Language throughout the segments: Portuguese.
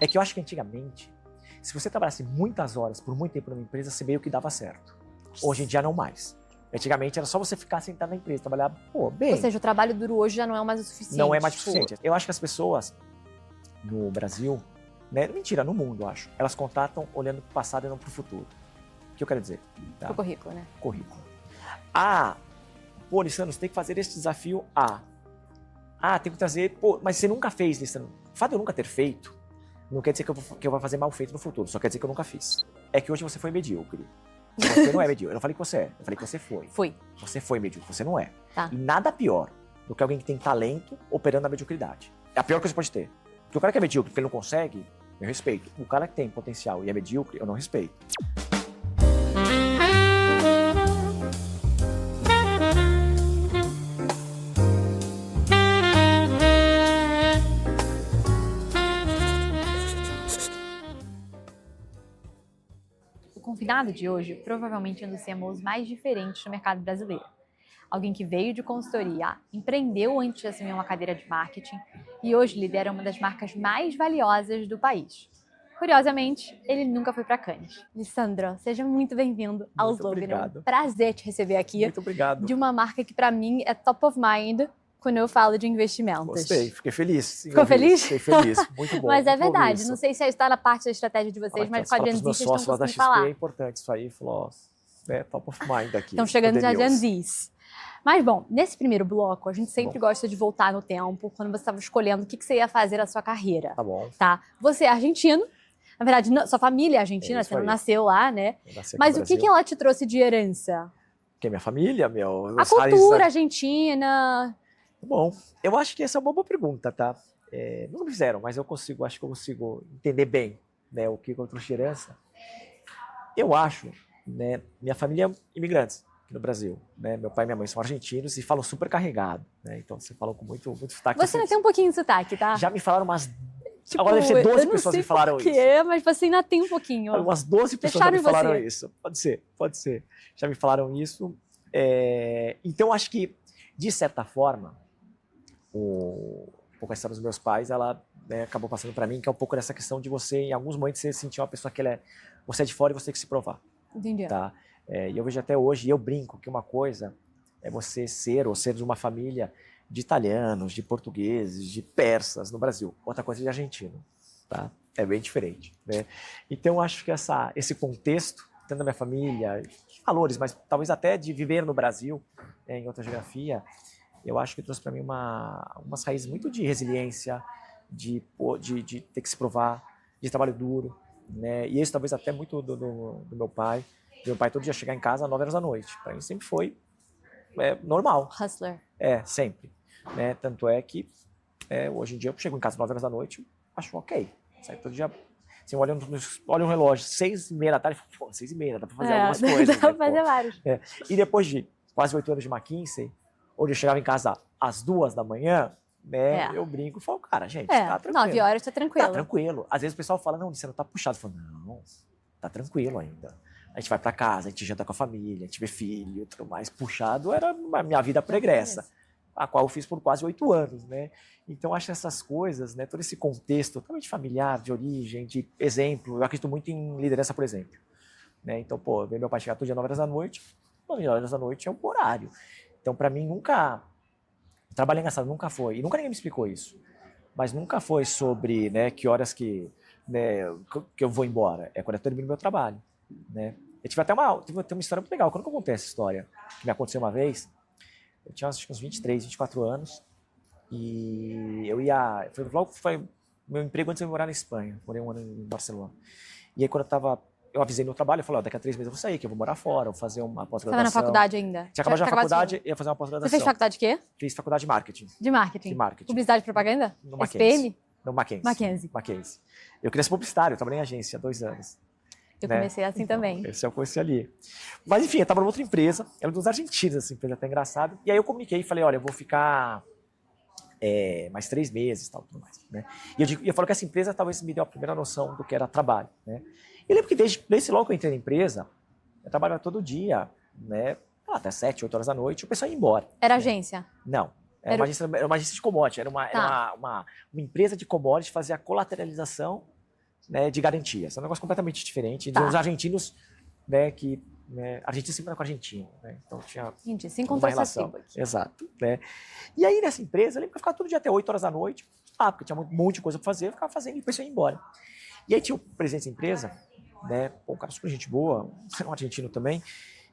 É que eu acho que antigamente, se você trabalhasse muitas horas por muito tempo numa empresa, você meio que dava certo. Hoje em dia não mais. Antigamente era só você ficar sentado na empresa, trabalhar, bem. Ou seja, o trabalho duro hoje já não é mais o suficiente. Não é mais o suficiente. Eu acho que as pessoas no Brasil, né, mentira, no mundo, eu acho, elas contratam olhando para o passado e não para o futuro. O que eu quero dizer? Tá? Pro currículo, né? Currículo. Lissandro, você tem que fazer esse desafio tem que trazer, mas você nunca fez, Lissandro. O fato de eu nunca ter feito, não quer dizer que eu vou fazer mal feito no futuro, só quer dizer que eu nunca fiz. É que hoje você foi medíocre. Você não é medíocre. Eu não falei que você é, eu falei que você foi. Fui. Você foi medíocre, você não é. Tá. E nada pior do que alguém que tem talento operando na mediocridade. É a pior coisa que você pode ter. Porque o cara que é medíocre porque ele não consegue, eu respeito. O cara que tem potencial e é medíocre, eu não respeito. O convidado de hoje provavelmente é um dos CMOs mais diferentes do mercado brasileiro. Alguém que veio de consultoria, empreendeu antes de assumir uma cadeira de marketing e hoje lidera uma das marcas mais valiosas do país. Curiosamente, ele nunca foi para Cannes. Lissandro, seja muito bem-vindo ao Slogan. Obrigado. É um prazer te receber aqui. Muito obrigado. De uma marca que para mim é top of mind quando eu falo de investimentos. Gostei, fiquei feliz. Ficou feliz? Fiquei feliz, muito bom. Mas é muito bom verdade, isso. não sei se está na parte da estratégia de vocês, mas com a Gen Z vocês estão sócios lá da conseguindo XP falar. é importante isso aí, falou, top of mind aqui. Estão chegando já Poderoso. Gen Zs. Mas, bom, nesse primeiro bloco, a gente sempre gosta de voltar no tempo, quando você estava escolhendo o que você ia fazer na sua carreira. Tá bom. Tá? Você é argentino, na verdade, sua família é argentina, você não nasceu lá, né? Mas o que ela te trouxe de herança? Que é minha família, a cultura argentina. Bom, eu acho que essa é uma boa pergunta, tá? Não me fizeram, mas acho que eu consigo entender bem, né, o que eu trouxe de herança. Eu acho, né, minha família é imigrantes aqui no Brasil, né? Meu pai e minha mãe são argentinos e falam super carregado, né? Então você falou com muito sotaque. Você ainda tem um pouquinho de sotaque, tá? Já me falaram umas... Agora deve ser 12 pessoas que me falaram isso. Mas você ainda tem um pouquinho. Umas 12 pessoas já me falaram isso. Pode ser. Já me falaram isso. Então, acho que, de certa forma, um pouco a história dos meus pais, ela, né, acabou passando para mim, que é um pouco dessa questão de você, em alguns momentos, você sentir uma pessoa que você é de fora e você tem que se provar. Entendi. Tá? E eu vejo até hoje, e eu brinco que uma coisa é você ser de uma família de italianos, de portugueses, de persas no Brasil. Outra coisa é de argentino, tá? É bem diferente, né? Então, acho que esse contexto, tanto da minha família, de valores, mas talvez até de viver no Brasil, em outra geografia, eu acho que trouxe para mim umas raízes muito de resiliência, de ter que se provar, de trabalho duro, né? E isso talvez até muito do meu pai. Meu pai todo dia chegar em casa às 9 horas da noite. Para mim sempre foi normal. Hustler. Sempre. Né? Tanto é que hoje em dia eu chego em casa às 9 horas da noite, acho ok. Sai todo dia, assim, olha um relógio, 6h30 da tarde, 6h30, dá para fazer algumas coisas. Dá para fazer vários. E depois de quase 8 anos de McKinsey, onde eu chegava em casa às 2 da manhã, né, eu brinco e falo, cara, gente, tá tranquilo. 9 horas tá tranquilo. Tá tranquilo. Às vezes o pessoal fala, não, você não tá puxado. Eu falo, não, tá tranquilo ainda. A gente vai pra casa, a gente janta com a família, a gente vê filho, tudo mais. Puxado era a minha vida pregressa, a qual eu fiz por quase 8 anos, né? Então, acho que essas coisas, né, todo esse contexto totalmente familiar, de origem, de exemplo, eu acredito muito em liderança, por exemplo. Né? Então, ver meu pai chegar todo dia às 9 horas da noite, 9 horas da noite é um horário. Então, para mim, trabalho engraçado, nunca foi, e nunca ninguém me explicou isso, mas nunca foi sobre, né, que horas que eu vou embora, é quando eu termino meu trabalho, né? Eu tive até uma história muito legal. Quando eu contei essa história, que me aconteceu uma vez, eu tinha acho que uns 23, 24 anos, e foi meu emprego antes de eu morar na Espanha, morei um ano em Barcelona, e aí quando eu avisei no trabalho, eu falei, daqui a 3 meses eu vou sair, que eu vou morar fora, vou fazer uma pós-graduação. Você estava na faculdade ainda? Tinha acabado já a faculdade, ia fazer uma pós-graduação. Você fez faculdade de quê? Fiz faculdade de marketing. De marketing? De marketing. Publicidade e propaganda? No SPM? No Mackenzie. Eu queria ser publicitário, eu trabalhei em agência há 2 anos. Eu comecei assim também. Esse eu conheci ali. Mas enfim, eu estava numa outra empresa, era dos argentinos, essa empresa até engraçada. E aí eu comuniquei e falei, olha, eu vou ficar mais 3 meses e tal, tudo mais. Né? E eu falo que essa empresa talvez me deu a primeira noção do que era trabalho. Né? Eu lembro que desde logo que eu entrei na empresa, eu trabalhava todo dia, né, até 7, 8 horas da noite, o pessoal ia embora. Era né? agência? Não. Era uma agência de commodity, era uma empresa de commodity, fazia a colateralização né, de garantias. É um negócio completamente diferente. Tá. Os argentinos, né, que... Né, argentino sempre anda com argentino, né? Então tinha Gente, se uma encontrou essa relação. tribo aqui. Exato. Né? E aí, nessa empresa, eu lembro que eu ficava todo dia até 8 horas da noite, porque tinha um monte de coisa para fazer, eu ficava fazendo e depois eu ia embora. E aí tinha o presidente da empresa, né, um cara super gente boa, um argentino também,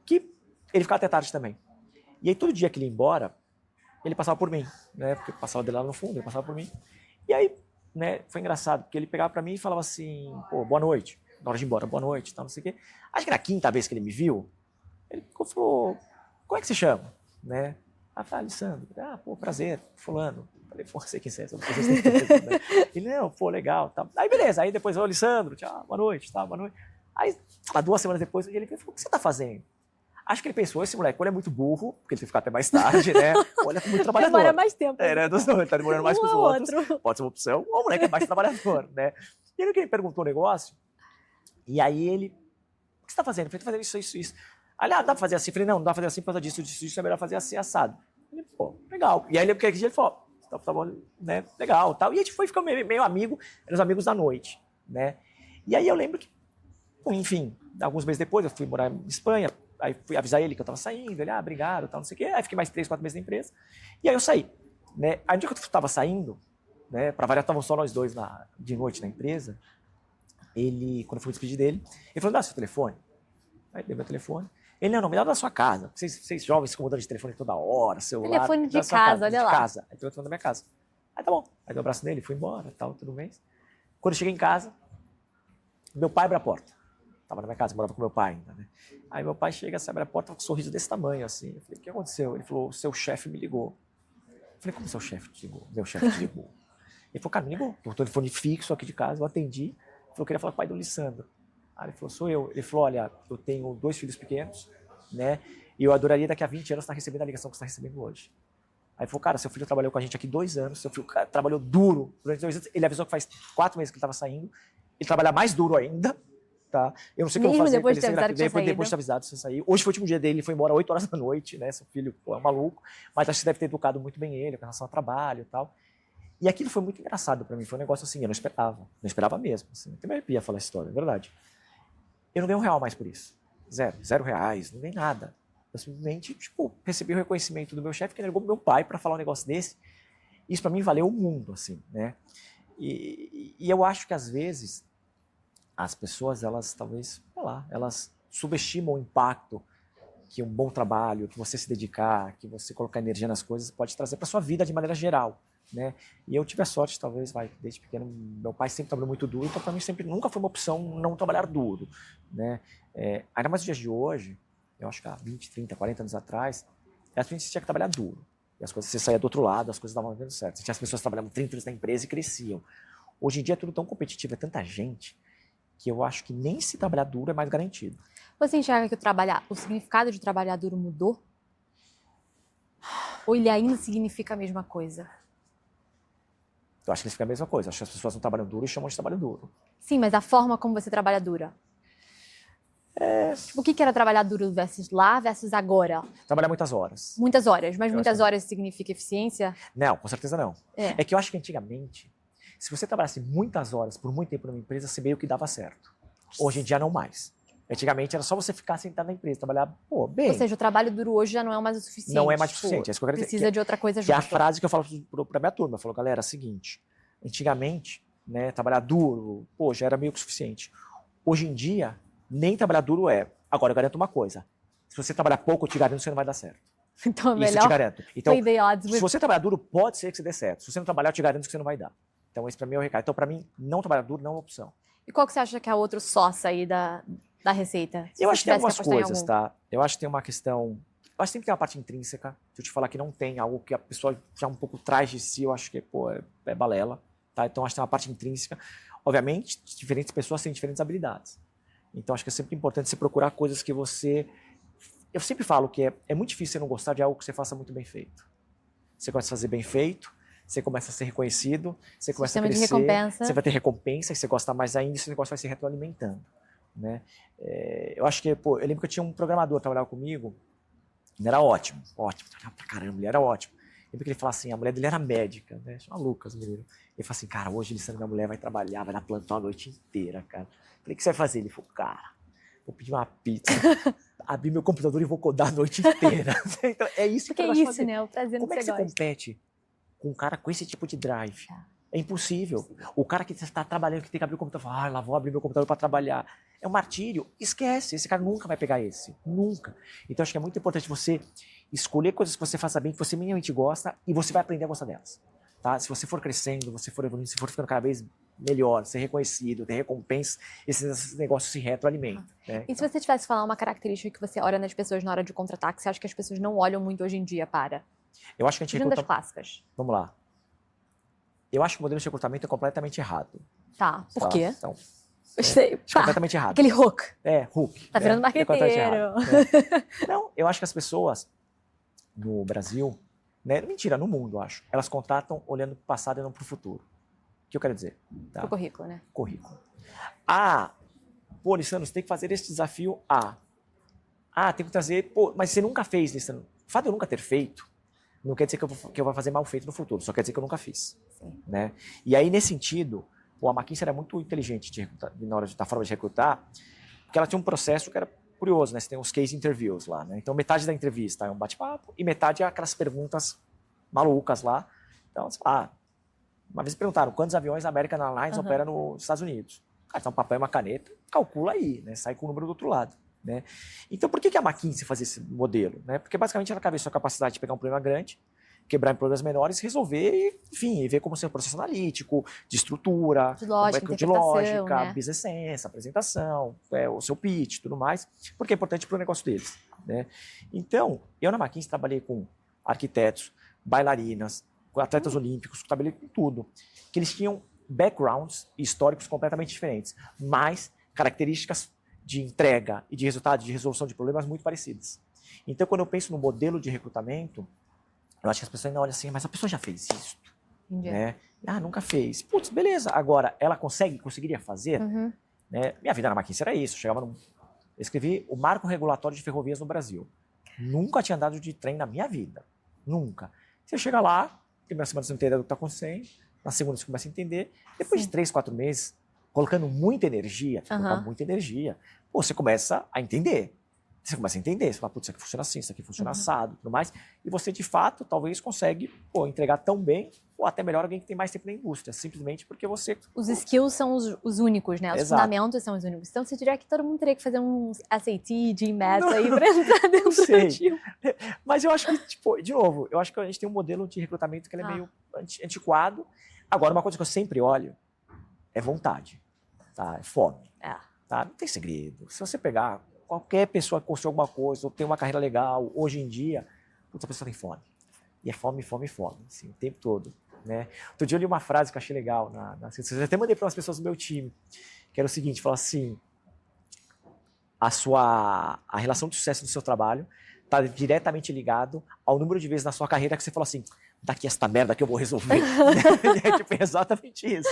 que ele ficava até tarde também. E aí todo dia que ele ia embora, ele passava por mim, né, porque eu passava dele lá no fundo, ele passava por mim. E aí, né, foi engraçado, porque ele pegava para mim e falava assim, pô, boa noite, na hora de ir embora, boa noite, tal, não sei o quê. Acho que na quinta vez que ele me viu, ele falou, como é que você chama? Né? Ah, tá, Alessandro. Ah, pô, prazer, fulano. Falei, pô, sei quem você é, né? Ele, não, pô, legal. Tá. Aí, beleza, aí depois, ô, Alessandro, tchau, boa noite, tá, boa noite. Aí, 2 semanas depois, ele falou, o que você tá fazendo? Acho que ele pensou, esse moleque, ele é muito burro, porque ele tem que ficar até mais tarde, né? Olha, é muito trabalhador. Demora mais tempo. É, né? Ele tá demorando mais que os outros. Outro. Pode ser uma opção. Ou o moleque é mais trabalhador, né? E ele que ele perguntou o negócio, e aí ele, o que você tá fazendo? Eu falei, tô fazendo isso, isso, isso. Aí, dá pra fazer assim? Eu falei, não dá pra fazer assim por causa disso, disso, é melhor fazer assim, assado. Ele, pô, legal. E aí, porque ele falou, tá bom, né, legal, tal. E a gente foi ficando meio amigo, eram os amigos da noite, né. E aí eu lembro que, enfim, alguns meses depois eu fui morar em Espanha, aí fui avisar ele que eu tava saindo, ele, obrigado, tal, não sei o quê. Aí fiquei mais 3, 4 meses na empresa, e aí eu saí, né. Aí no dia que eu tava saindo, né, pra variar, estavam só nós dois de noite na empresa, ele, quando eu fui despedir dele, ele falou, dá seu telefone. Aí deu meu telefone. Ele, não, me dá da sua casa. Vocês jovens se mudando de telefone toda hora, celular. Telefone de casa, olha lá. De casa. Aí deu o telefone da minha casa. Aí tá bom. Aí deu o abraço nele, fui embora, tal, tudo bem. Quando eu cheguei em casa, meu pai abre a porta. Tava na minha casa, morava com meu pai ainda, né? Aí meu pai chega, abre a porta com um sorriso desse tamanho, assim. Eu falei, o que aconteceu? Ele falou, seu chefe me ligou. Eu falei, como seu chefe te ligou? Meu chefe te ligou. Ele falou, cara, me ligou. Tem um telefone fixo aqui de casa, eu atendi. Ele falou, eu queria falar com o pai do Lissandro. Aí ele falou, sou eu. Ele falou, olha, eu tenho 2 filhos pequenos, né? E eu adoraria daqui a 20 anos estar recebendo a ligação que você está recebendo hoje. Aí ele falou, cara, seu filho trabalhou com a gente aqui 2 anos, seu filho trabalhou duro durante 2 anos. Ele avisou que faz 4 meses que ele estava saindo. Ele trabalha mais duro ainda, tá? Eu não sei o que eu vou fazer. Depois de ter avisado que tinha saído. Depois de ter avisado que você sair. Hoje foi o último dia dele, ele foi embora 8 horas da noite, né? Seu filho, pô, é um maluco. Mas acho que você deve ter educado muito bem ele, com relação ao trabalho e tal. E aquilo foi muito engraçado para mim. Foi um negócio assim, eu não esperava. Não esperava mesmo. Assim. Eu me arrepia falar essa história, é verdade. Eu não ganhei R$1 mais por isso. R$0, não ganhei nada. Eu simplesmente, tipo, recebi o reconhecimento do meu chefe, que negou meu pai para falar um negócio desse. Isso para mim valeu o mundo, assim, né? E eu acho que às vezes as pessoas, elas talvez, sei lá, elas subestimam o impacto que um bom trabalho, que você se dedicar, que você colocar energia nas coisas pode trazer para sua vida de maneira geral, né? E eu tive a sorte, talvez, desde pequeno, meu pai sempre trabalhou muito duro, então para mim sempre nunca foi uma opção não trabalhar duro, né? Ainda mais nos dias de hoje, eu acho que há 20, 30, 40 anos atrás, a gente tinha que trabalhar duro. E as coisas, você saía do outro lado, as coisas estavam dando certo. Você tinha as pessoas trabalhando 30 anos na empresa e cresciam. Hoje em dia é tudo tão competitivo, é tanta gente, que eu acho que nem se trabalhar duro é mais garantido. Você enxerga que o significado de trabalhar duro mudou? Ou ele ainda significa a mesma coisa? Eu acho que significa a mesma coisa. Acho que as pessoas não trabalham duro e chamam de trabalho duro. Sim, mas a forma como você trabalha dura. Tipo, o que era trabalhar duro versus lá versus agora? Trabalhar muitas horas. Muitas horas, mas muitas horas significa eficiência? Não, com certeza não. É que eu acho que antigamente, se você trabalhasse muitas horas por muito tempo numa empresa, você meio que dava certo. Hoje em dia não mais. Antigamente era só você ficar sentado na empresa, trabalhar, bem. Ou seja, o trabalho duro hoje já não é mais o suficiente. Não é mais o suficiente, é isso que eu quero dizer. Precisa de outra coisa junto. Que é a frase que eu falo pra minha turma. Eu falo, galera, é o seguinte, antigamente, né, trabalhar duro, já era meio que suficiente. Hoje em dia, nem trabalhar duro é. Agora, eu garanto uma coisa, se você trabalhar pouco, eu te garanto que você não vai dar certo. Então é melhor. Isso eu te garanto. Então, se você trabalhar duro, pode ser que você dê certo. Se você não trabalhar, eu te garanto que você não vai dar. Então, esse pra mim é o recado. Então, pra mim, não trabalhar duro não é uma opção. E qual que você acha que é o outro sócio aí da receita? Eu acho que tem algumas coisas, tá? Eu acho que tem uma questão... Eu acho que sempre tem uma parte intrínseca. Se eu te falar que não tem algo que a pessoa já um pouco traz de si, eu acho que, é balela, tá? Então, acho que tem uma parte intrínseca. Obviamente, diferentes pessoas têm diferentes habilidades. Então, acho que é sempre importante você procurar coisas que você... Eu sempre falo que é muito difícil você não gostar de algo que você faça muito bem feito. Você começa a fazer bem feito, você começa a ser reconhecido, você começa a crescer, você vai ter recompensa, e você gosta mais ainda, e esse negócio vai se retroalimentando, né? Eu acho que, eu lembro que eu tinha um programador que trabalhava comigo, ele era ótimo, trabalhava pra caramba, ele era ótimo. Lembro que ele fala assim, a mulher dele era médica, né? Chama Lucas, o menino. Ele fala assim, cara, hoje, Lissandro, minha mulher vai trabalhar, vai dar plantão a noite inteira, cara. Falei, o que você vai fazer? Ele falou, cara, vou pedir uma pizza, abrir meu computador e vou codar a noite inteira. Então, é isso Porque que é eu gosto de isso, fazer. né? O prazer no Como é que que você você gosta. compete com um cara com esse tipo de drive? É impossível. O cara que está trabalhando, que tem que abrir o computador, fala, lá vou abrir meu computador para trabalhar. É um martírio. Esquece, esse cara nunca vai pegar esse. Nunca. Então, acho que é muito importante você escolher coisas que você faça bem, que você minimamente gosta, e você vai aprender a gostar delas. Tá? Se você for crescendo, você for evoluindo, se for ficando cada vez melhor, ser reconhecido, ter recompensa, esses negócios se retroalimentam. Né? E se você tivesse que falar uma característica que você olha nas pessoas na hora de contratar, que você acha que as pessoas não olham muito hoje em dia para? Eu acho que a gente Fugindo das recruta... clássicas. Vamos lá. Eu acho que o modelo de recrutamento é completamente errado. Tá, por Tá? quê? Então, Gostei. acho completamente errado. Aquele hook. Hook. Tá virando É completamente marqueteiro. errado, né? Não, eu acho que as pessoas no Brasil, né, mentira, no mundo, eu acho, elas contratam olhando para o passado e não para o futuro. O que eu quero dizer? Tá? Pro currículo, né? Currículo. Pô, Lissandro, você tem que fazer esse desafio tem que trazer, pô, mas você nunca fez, Lissandro. O fato de eu nunca ter feito, não quer dizer que eu vou fazer mal feito no futuro, só quer dizer que eu nunca fiz. Sim. Né? E aí, nesse sentido, a McKinsey era muito inteligente na hora da forma de recrutar, porque ela tinha um processo que era curioso, né? Você tem uns case interviews lá, né? Então, metade da entrevista é um bate-papo e metade é aquelas perguntas malucas lá. Então, sei lá, uma vez perguntaram quantos aviões a American Airlines opera nos Estados Unidos. Cara, então um papel e uma caneta, calcula aí, né? Sai com o número do outro lado. Né? Então, por que a McKinsey fazia esse modelo? Né? Porque, basicamente, ela quer ver sua capacidade de pegar um problema grande, quebrar em problemas menores, resolver e, enfim, e ver como ser um processo analítico, de estrutura, de lógica, né? Né? Business sense, apresentação, o seu pitch, tudo mais, porque é importante para o negócio deles. Né? Então, eu na McKinsey trabalhei com arquitetos, bailarinas, com atletas olímpicos, trabalhei com tudo, que eles tinham backgrounds históricos completamente diferentes, mas características de entrega e de resultado, de resolução de problemas muito parecidas. Então, quando eu penso no modelo de recrutamento, eu acho que as pessoas ainda olham assim, mas a pessoa já fez isso? Né? Nunca fez. Putz, beleza. Agora, ela conseguiria fazer? Né? Minha vida na McKinsey era isso. Eu escrevi o Marco Regulatório de Ferrovias no Brasil. Nunca tinha andado de trem na minha vida. Nunca. Você chega lá, primeira semana você não entende o que está acontecendo, na segunda você começa a entender, depois de 3, 4 meses, colocando muita energia, pô, você começa a entender. Você começa a entender, você fala, putz, isso aqui funciona assim, isso aqui funciona assado, tudo mais. E você, de fato, talvez consegue entregar tão bem, ou até melhor alguém que tem mais tempo na indústria, simplesmente porque você... Os skills são os únicos, né? Os fundamentos são os únicos. Então, você diria que todo mundo teria que fazer um SAT, GMAT aí pra entrar dentro do time. Mas eu acho que, tipo, de novo, eu acho que a gente tem um modelo de recrutamento que ele é meio antiquado. Agora, uma coisa que eu sempre olho é vontade, tá? É fome. Tá? Não tem segredo. Se você pegar qualquer pessoa que construiu alguma coisa ou tem uma carreira legal, hoje em dia, a pessoa tem fome. E é fome, fome, fome, assim, o tempo todo. Né? Outro dia eu li uma frase que eu achei legal, eu até mandei para umas pessoas do meu time, que era o seguinte, falou assim, a relação de sucesso do seu trabalho está diretamente ligado ao número de vezes na sua carreira que você falou assim, daqui esta merda que eu vou resolver. Tipo, é exatamente isso.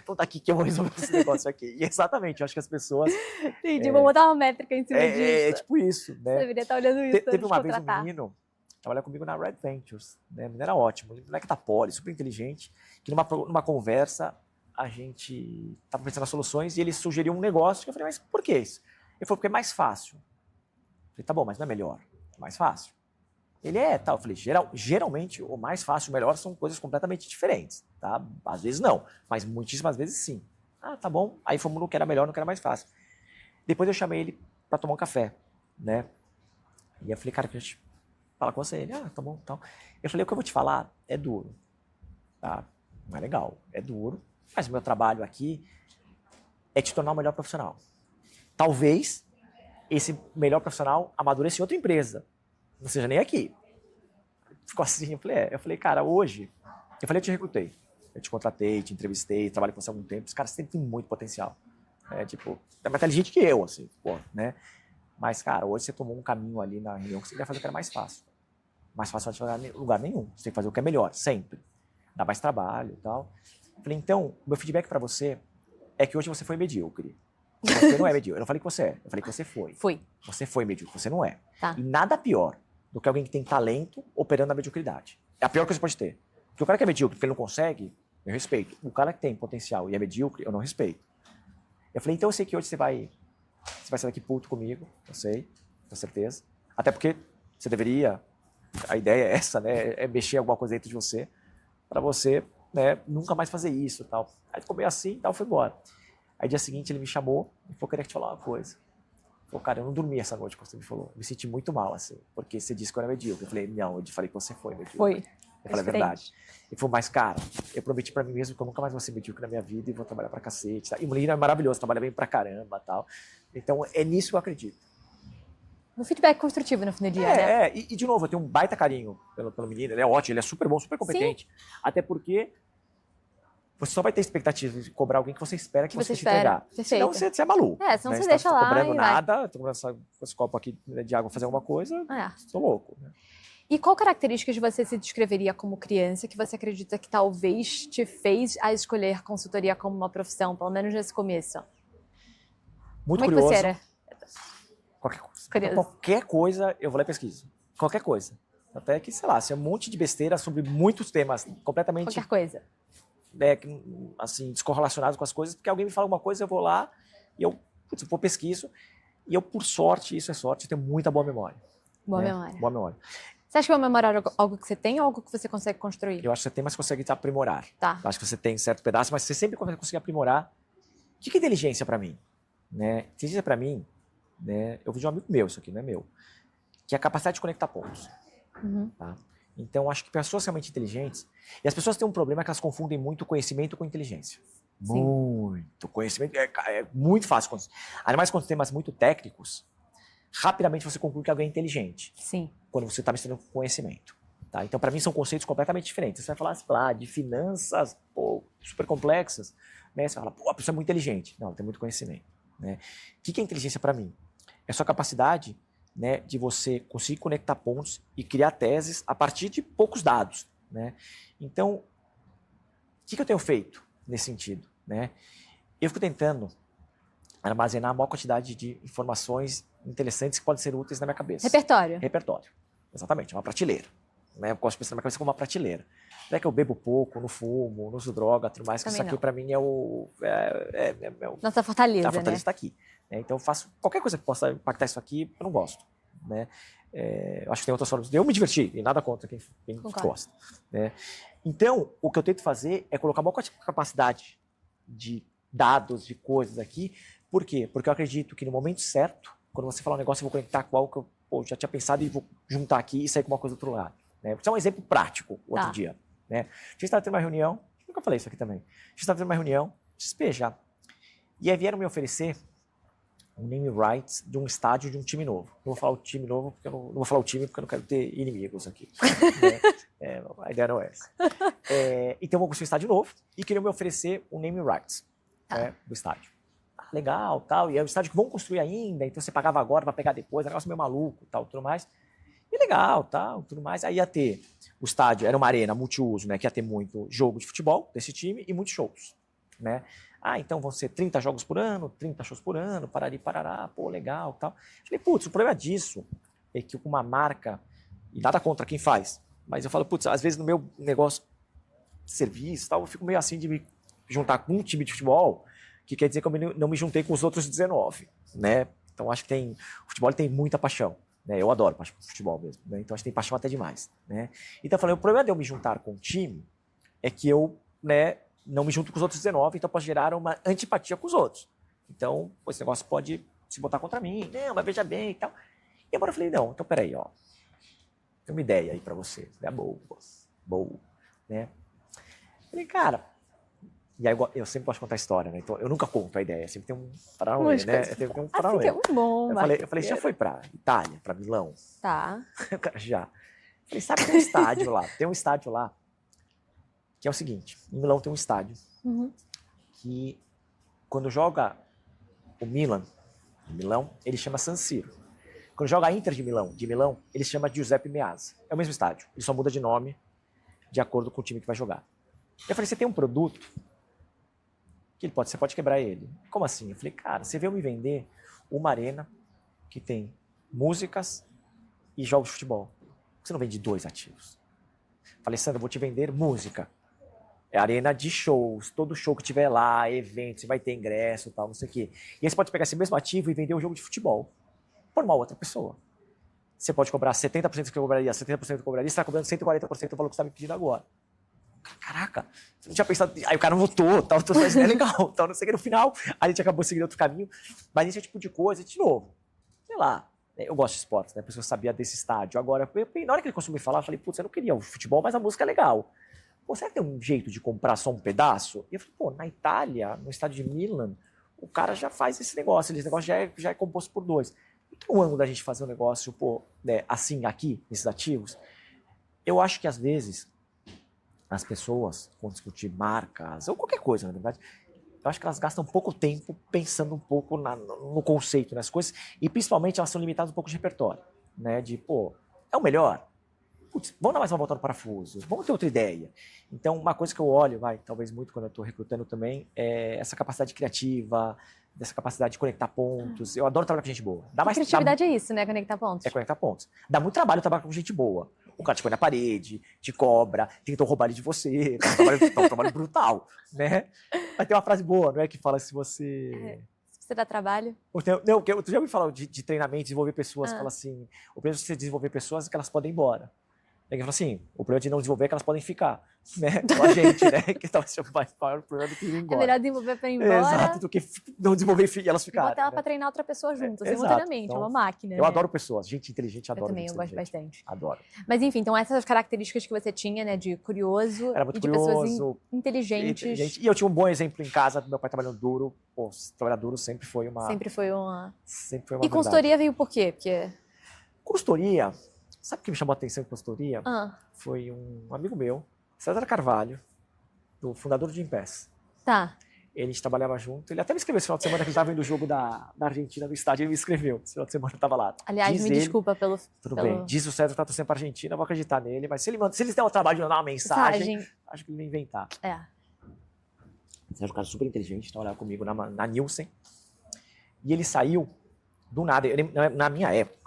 Então daqui que eu vou resolver esse negócio aqui. E exatamente, eu acho que as pessoas... Entendi, vou botar uma métrica em cima disso. É tipo isso, né? Você deveria estar olhando isso. Teve uma vez um menino, trabalhava comigo na Red Ventures, né? O menino era ótimo, o moleque da Poli, super inteligente, que numa conversa a gente estava pensando nas soluções e ele sugeriu um negócio que eu falei, mas por que isso? Ele falou, porque é mais fácil. Eu falei, tá bom, mas não é melhor, é mais fácil. Ele tal. Eu falei, geralmente o mais fácil e o melhor são coisas completamente diferentes, tá? Às vezes não, mas muitíssimas vezes sim. Tá bom. Aí fomos no que era melhor, no que era mais fácil. Depois eu chamei ele para tomar um café, né? E eu falei, cara, que a gente fala com você. Ele, tá bom, então. Eu falei, o que eu vou te falar é duro, tá? Não é legal, é duro, mas o meu trabalho aqui é te tornar um melhor profissional. Talvez esse melhor profissional amadureça em outra empresa, não seja nem aqui. Ficou assim, eu falei, cara, hoje, eu te recrutei, eu te contratei, te entrevistei, trabalhei com você há algum tempo, esse cara sempre tem muito potencial. Tipo, é mais inteligente que eu, assim, né? Mas, cara, hoje você tomou um caminho ali na reunião que você queria fazer o que era mais fácil. Mais fácil não chegar em lugar nenhum. Você tem que fazer o que é melhor, sempre. Dá mais trabalho e tal. Eu falei, então, meu feedback pra você é que hoje você foi medíocre. Você não é medíocre. Eu não falei que você é, eu falei que você foi. Você foi medíocre, você não é. Tá. E nada pior do que alguém que tem talento operando na mediocridade. É a pior coisa que você pode ter. Porque o cara que é medíocre, porque ele não consegue, eu respeito. O cara que tem potencial e é medíocre, eu não respeito. Eu falei, então eu sei que hoje você vai sair daqui puto comigo, eu sei, com certeza. Até porque você deveria, a ideia é essa, né? É mexer alguma coisa dentro de você, pra você, né, nunca mais fazer isso e tal. Aí ficou meio assim e tal, foi embora. Aí dia seguinte ele me chamou e falou, queria te falar uma coisa. Falei, cara, eu não dormi essa noite, como você me falou. Eu me senti muito mal, assim, porque você disse que eu era medíocre. Eu falei, não, eu falei que você foi medíocre. Foi. Eu falei, é verdade. Ele falou, mas cara, eu prometi pra mim mesmo que eu nunca mais vou ser medíocre na minha vida e vou trabalhar pra cacete. Tá? E o menino é maravilhoso, trabalha bem pra caramba e tal. Então é nisso que eu acredito. No feedback construtivo no fim do dia, né? E de novo, eu tenho um baita carinho pelo menino, ele é ótimo, ele é super bom, super competente. Sim. Até porque você só vai ter expectativa de cobrar alguém que você espera que você entregar. Senão você é maluco. Senão né? você deixa lá. Não tá cobrando nada, tô cobrando esse copo aqui de água fazer alguma coisa, tô louco. Né? E qual características você se descreveria como criança que você acredita que talvez te fez a escolher consultoria como uma profissão, pelo menos nesse começo? Muito como curioso. É que você era? Qualquer coisa. Curioso. Qualquer coisa eu vou lá e pesquiso. Qualquer coisa. Até que, sei lá, se é um monte de besteira sobre muitos temas completamente... Qualquer coisa. Assim, descorrelacionados com as coisas, porque alguém me fala alguma coisa, eu vou lá e eu vou pesquiso. E eu, por sorte, isso é sorte, eu tenho muita boa memória. Boa memória. Boa memória. Você acha que boa memória é algo que você tem ou algo que você consegue construir? Eu acho que você tem, mas consegue aprimorar. Tá. Eu acho que você tem certo pedaço, mas você sempre consegue aprimorar. O que é inteligência para mim? Né? Inteligência para mim, né? Eu vi de um amigo meu, isso aqui não é meu, que é a capacidade de conectar pontos. Uhum. Tá? Então, acho que pessoas realmente inteligentes... E as pessoas têm um problema que elas confundem muito conhecimento com inteligência. Sim. Muito. Conhecimento é muito fácil. Ainda mais quando tem temas muito técnicos, rapidamente você conclui que alguém é inteligente. Sim. Quando você está misturando com conhecimento. Tá? Então, para mim, são conceitos completamente diferentes. Você vai falar de finanças super complexas, né? Você vai falar, a pessoa é muito inteligente. Não, ela tem muito conhecimento. Né? O que é inteligência para mim? É a sua capacidade, né, de você conseguir conectar pontos e criar teses a partir de poucos dados. Né? Então, o que eu tenho feito nesse sentido? Né? Eu fico tentando armazenar a maior quantidade de informações interessantes que podem ser úteis na minha cabeça. Repertório. Repertório, exatamente, uma prateleira. Né? Eu gosto de pensar na minha cabeça como uma prateleira. Não é que eu bebo pouco, não fumo, não uso droga, tudo mais, que isso aqui para mim é o... Nossa fortaleza, a fortaleza né? está aqui. Né? Então eu faço qualquer coisa que possa impactar isso aqui, eu não gosto. Né? Eu acho que tem outras formas de eu me divertir, e nada contra quem gosta. Né? Então, o que eu tento fazer é colocar uma capacidade de dados, de coisas aqui. Por quê? Porque eu acredito que no momento certo, quando você falar um negócio, eu vou conectar com algo que eu já tinha pensado e vou juntar aqui e sair com uma coisa do outro lado. Né? Vou dar um exemplo prático outro dia. Né? A gente estava tendo uma reunião, nunca falei isso aqui também. A gente estava tendo uma reunião, despejar. E aí vieram me oferecer um name rights de um estádio de um time novo. Não vou falar o time novo, porque eu não vou falar o time porque eu não quero ter inimigos aqui. Né? A ideia não é essa. Então eu vou construir um estádio novo e queriam me oferecer um name rights do estádio. Legal, tal. E é um estádio que vão construir ainda, então você pagava agora para pegar depois, negócio meio maluco, tal, tudo mais. E legal, tal, tudo mais. Aí ia ter o estádio, era uma arena multiuso, né, que ia ter muito jogo de futebol desse time e muitos shows, né? Então vão ser 30 jogos por ano, 30 shows por ano, parari, parará, legal, tal. Falei, putz, o problema disso é que com uma marca, e nada contra quem faz, mas eu falo, putz, às vezes no meu negócio de serviço, tal, eu fico meio assim de me juntar com um time de futebol, que quer dizer que eu não me juntei com os outros 19, né? Então acho que o futebol tem muita paixão, né? Eu adoro futebol mesmo, né? Então acho que tem paixão até demais, né? Então eu falei, o problema de eu me juntar com um time é que eu, né, não me junto com os outros 19, então pode gerar uma antipatia com os outros. Então, esse negócio pode se botar contra mim, não, mas veja bem e tal. E agora eu falei, não, então peraí, ó, tem uma ideia aí pra você, né? Boa, né? Falei, cara, e aí eu sempre gosto de contar história, né? Então eu nunca conto a ideia, sempre tem um paralelo, né? Tem um paralelo. Assim que é bom, eu falei, já foi pra Itália, pra Milão? Tá. O cara já. Falei, sabe, tem um estádio lá, que é o seguinte, em Milão tem um estádio que quando joga o Milan, em Milão, ele chama San Siro. Quando joga a Inter de Milão, ele chama Giuseppe Meazza. É o mesmo estádio, ele só muda de nome de acordo com o time que vai jogar. Eu falei, você tem um produto que você pode quebrar ele. Como assim? Eu falei, cara, você veio me vender uma arena que tem músicas e jogos de futebol. Você não vende 2 ativos. Falei, Sandra, eu vou te vender música. É arena de shows, todo show que tiver lá, evento, você vai ter ingresso e tal, não sei o quê. E aí você pode pegar esse mesmo ativo e vender um jogo de futebol por uma outra pessoa. Você pode cobrar 70% do que eu cobraria, 70% do que eu cobraria, você está cobrando 140% do valor que você está me pedindo agora. Caraca, você não tinha pensado. Aí o cara não votou, tal, então é legal, tal, não sei o que. No final, a gente acabou seguindo outro caminho. Mas esse é o tipo de coisa, de novo, sei lá. Eu gosto de esportes, né? Por isso eu sabia desse estádio. Agora, na hora que ele começou a me falar, eu falei, putz, eu não queria o futebol, mas a música é legal. Pô, será que tem um jeito de comprar só um pedaço? E eu falei, pô, na Itália, no estádio de Milan, o cara já faz esse negócio já é composto por dois. Não tem um ângulo da gente fazer um negócio, pô, né, assim, aqui, nesses ativos? Eu acho que, às vezes, as pessoas, quando discutir marcas, ou qualquer coisa, na verdade, eu acho que elas gastam pouco tempo pensando um pouco no conceito, nas coisas, e principalmente elas são limitadas um pouco de repertório, né? De, pô, é o melhor? Putz, vamos dar mais uma volta no parafuso, vamos ter outra ideia. Então, uma coisa que eu olho, talvez muito quando eu estou recrutando também, é essa capacidade criativa, dessa capacidade de conectar pontos. Eu adoro trabalhar com gente boa. Criatividade é isso, né? Conectar pontos. É conectar pontos. Dá muito trabalho trabalhar com gente boa. O cara te põe na parede, te cobra, tentam roubar ele de você. É um trabalho brutal, né? Mas tem uma frase boa, não é? Que fala se você... Se você dá trabalho. Não, tu já ouviu falar de treinamento, desenvolver pessoas, fala assim, o problema de você desenvolver pessoas é que elas podem ir embora. Ele fala assim, o problema de não desenvolver é que elas podem ficar, né? Com a gente, né? Que talvez seja o maior problema do que ir embora. É melhor desenvolver para ir embora. Exato, do que não desenvolver e elas ficarem. Botar ela para treinar outra pessoa junto, simultaneamente, então, é uma máquina. Eu adoro pessoas, gente inteligente, adoro. Eu também, eu gosto bastante. Adoro. Mas enfim, então essas características que você tinha, né, de curioso Era muito e de curioso, pessoas inteligentes. E eu tinha um bom exemplo em casa, meu pai trabalhando duro. Pô, trabalhar duro sempre foi uma E consultoria veio por quê? Porque... Consultoria... Sabe o que me chamou a atenção em consultoria? Foi um amigo meu, César Carvalho, do fundador de Gympass. Tá. Ele trabalhava junto. Ele até me escreveu esse final de semana que ele estava vendo o jogo da Argentina no estádio. Ele me escreveu. Esse final de semana eu estava lá. Aliás, desculpa pelo... Tudo bem. Diz o César que tá torcendo para a Argentina, eu vou acreditar nele. Mas se ele der o trabalho de mandar uma mensagem, acho que ele vai inventar. Você é um cara super inteligente, trabalhava comigo na Nielsen. E ele saiu do nada. Na minha época.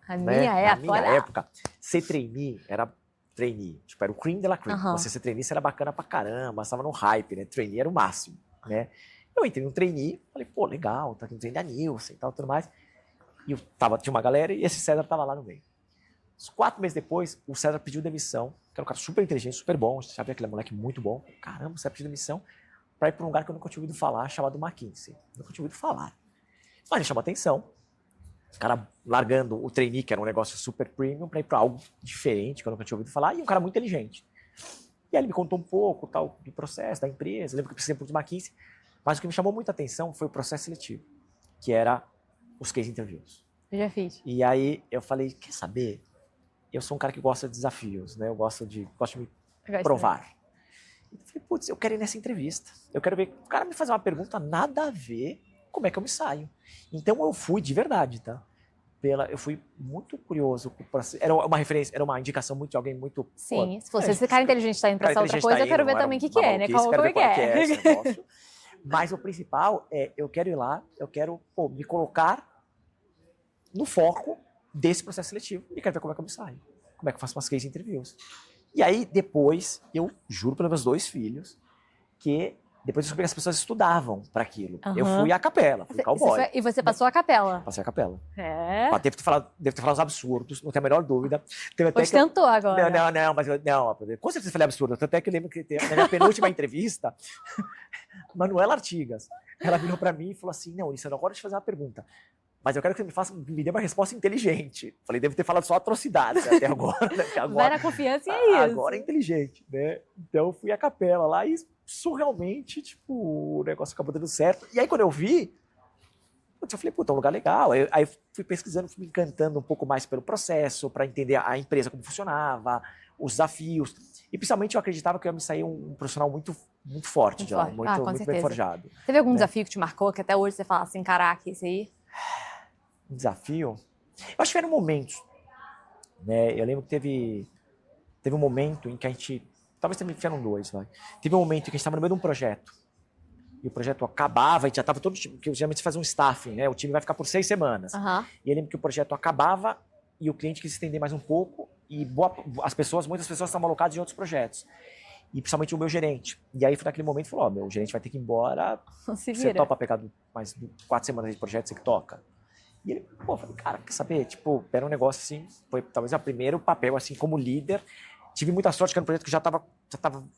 Na minha época, ser trainee era trainee. Tipo, era o cream de la cream. Você ser trainee, você era bacana pra caramba, estava no hype, né? Trainee era o máximo, né? Eu entrei no trainee, falei, pô, legal, tá aqui no trainee da Nielsen e tal, tudo mais. E tinha uma galera e esse César tava lá no meio. Uns 4 meses depois, o César pediu demissão, que era um cara super inteligente, super bom, você sabia que ele é um moleque muito bom. Caramba, o César pediu demissão pra ir pra um lugar que eu nunca tinha ouvido falar, chamado McKinsey. Nunca tinha ouvido falar. Mas ele chamou atenção. O cara largando o trainee, que era um negócio super premium, para ir para algo diferente, que eu nunca tinha ouvido falar, e um cara muito inteligente. E aí ele me contou um pouco tal, do processo, da empresa, eu lembro que eu precisei um pouco de McKinsey, mas o que me chamou muita atenção foi o processo seletivo, que era os case interviews. Eu já fiz. E aí eu falei, quer saber? Eu sou um cara que gosta de desafios, né? Eu gosto de me provar. Eu falei, putz, eu quero ir nessa entrevista. Eu quero ver, o cara me fazer uma pergunta nada a ver, como é que eu me saio? Então eu fui de verdade, tá? Eu fui muito curioso. Era uma referência, era uma indicação muito de alguém muito... Sim, se fosse esse cara inteligente está indo para essa outra coisa, eu quero ver também o que é, né? Como é que é. Esse negócio. Mas o principal é, eu quero ir lá, eu quero me colocar no foco desse processo seletivo e quero ver como é que eu me saio. Como é que eu faço umas case interviews. E aí, depois, eu juro pelos meus 2 filhos, que... Depois eu descobri que as pessoas estudavam para aquilo. Eu fui à capela, fui cowboy. E você passou a capela? Passei a capela. Devo ter falado uns absurdos, não tenho a menor dúvida. Pois tentou agora. Não, mas com certeza eu falei absurdo. Tanto é que eu lembro que na minha penúltima entrevista, Manuela Artigas, ela virou para mim e falou assim, não, Lissandro, agora deixa eu fazer uma pergunta. Mas eu quero que você me dê uma resposta inteligente. Falei, devo ter falado só atrocidades até agora. Né? Vai na confiança e é isso. Agora é inteligente, né? Então eu fui à capela lá e surrealmente, tipo, o negócio acabou dando certo. E aí quando eu vi, eu falei, puta, é um lugar legal. Aí fui pesquisando, fui me encantando um pouco mais pelo processo, para entender a empresa como funcionava, os desafios. E principalmente eu acreditava que eu ia me sair um profissional muito forte de lá, muito bem forjado. Teve algum desafio que te marcou, que até hoje você fala assim, caraca, esse aí... Um desafio? Eu acho que eram momentos, né? Eu lembro que teve um momento em que a gente, talvez tiveram 2, vai. Teve um momento em que a gente estava no meio de um projeto e o projeto acabava, a gente já estava todo, porque geralmente você faz um staffing, né? O time vai ficar por 6 semanas. E eu lembro que o projeto acabava e o cliente quis estender mais um pouco e muitas pessoas estavam alocadas em outros projetos. E principalmente o meu gerente. E aí foi naquele momento que falou, meu gerente vai ter que ir embora, você topa pegar mais 4 semanas de projeto, você que toca. E ele, eu falei, cara, quer saber? Tipo, era um negócio assim, foi talvez o primeiro papel assim como líder. Tive muita sorte que era um projeto que já estava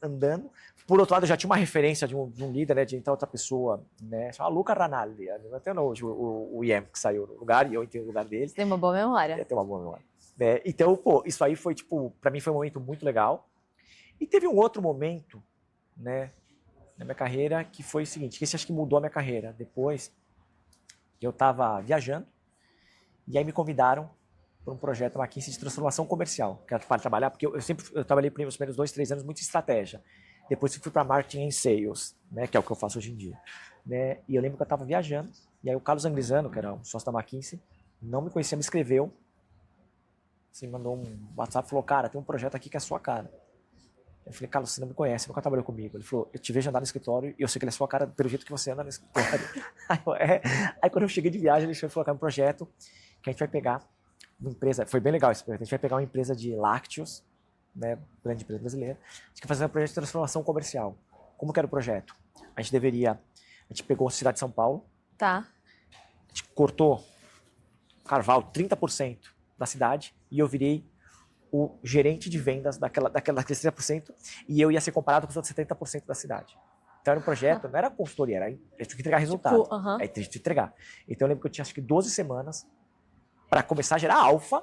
andando. Por outro lado, eu já tinha uma referência de um líder, né, de entrar outra pessoa, né, chamada Luca Ranalli. Até hoje o IEM que saiu no lugar e eu entrei no lugar dele. Tem uma boa memória. Tem uma boa memória. Então, isso aí foi, tipo, para mim foi um momento muito legal. E teve um outro momento, né, na minha carreira que foi o seguinte, que esse acho que mudou a minha carreira. Depois, eu estava viajando e aí me convidaram para um projeto McKinsey de transformação comercial, que era para trabalhar, porque eu trabalhei nos primeiros 2, 3 anos muito em estratégia. Depois eu fui para marketing e sales, né, que é o que eu faço hoje em dia. Né? E eu lembro que eu estava viajando, e aí o Carlos Anglisano, que era um sócio da McKinsey, não me conhecia, me escreveu, assim, mandou um WhatsApp e falou, cara, tem um projeto aqui que é a sua cara. Eu falei, Carlos, você não me conhece, nunca trabalhou comigo. Ele falou, eu te vejo andar no escritório e eu sei que ele é a sua cara pelo jeito que você anda no escritório. Aí quando eu cheguei de viagem, ele falou que é um projeto que a gente vai pegar uma empresa, foi bem legal esse projeto, a gente vai pegar uma empresa de lácteos, né, grande empresa brasileira, a gente vai fazer um projeto de transformação comercial. Como que era o projeto? A gente pegou a cidade de São Paulo, tá. A gente cortou Carvalho 30% da cidade e eu virei o gerente de vendas daqueles 30% e eu ia ser comparado com os outros 70% da cidade. Então era um projeto, não era consultoria, era tinha que entregar resultado. Tipo, Aí tinha que entregar. Então eu lembro que eu tinha acho que 12 semanas para começar a gerar alfa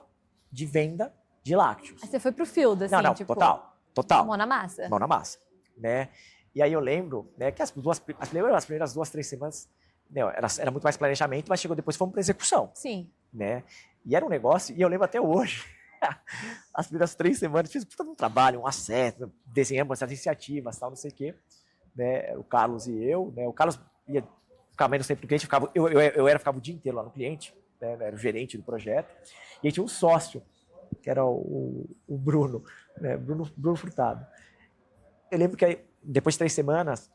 de venda de lácteos. Aí você foi pro field, assim, não, tipo... Total. Mão na massa. Mão na massa, né? E aí eu lembro, né, que as primeiras 2, 3 semanas, né, era muito mais planejamento, mas chegou depois fomos para execução. Sim. Né? E era um negócio, e eu lembro até hoje, as primeiras 3 semanas, fiz um trabalho, um acerto, desenhamos essas iniciativas, tal, não sei o quê, né? O Carlos e eu, né? O Carlos ia ficar menos tempo no cliente, eu ficava o dia inteiro lá no cliente, né? Era o gerente do projeto, e aí tinha um sócio, que era o Bruno, né? Bruno Furtado. Eu lembro que aí, depois de 3 semanas,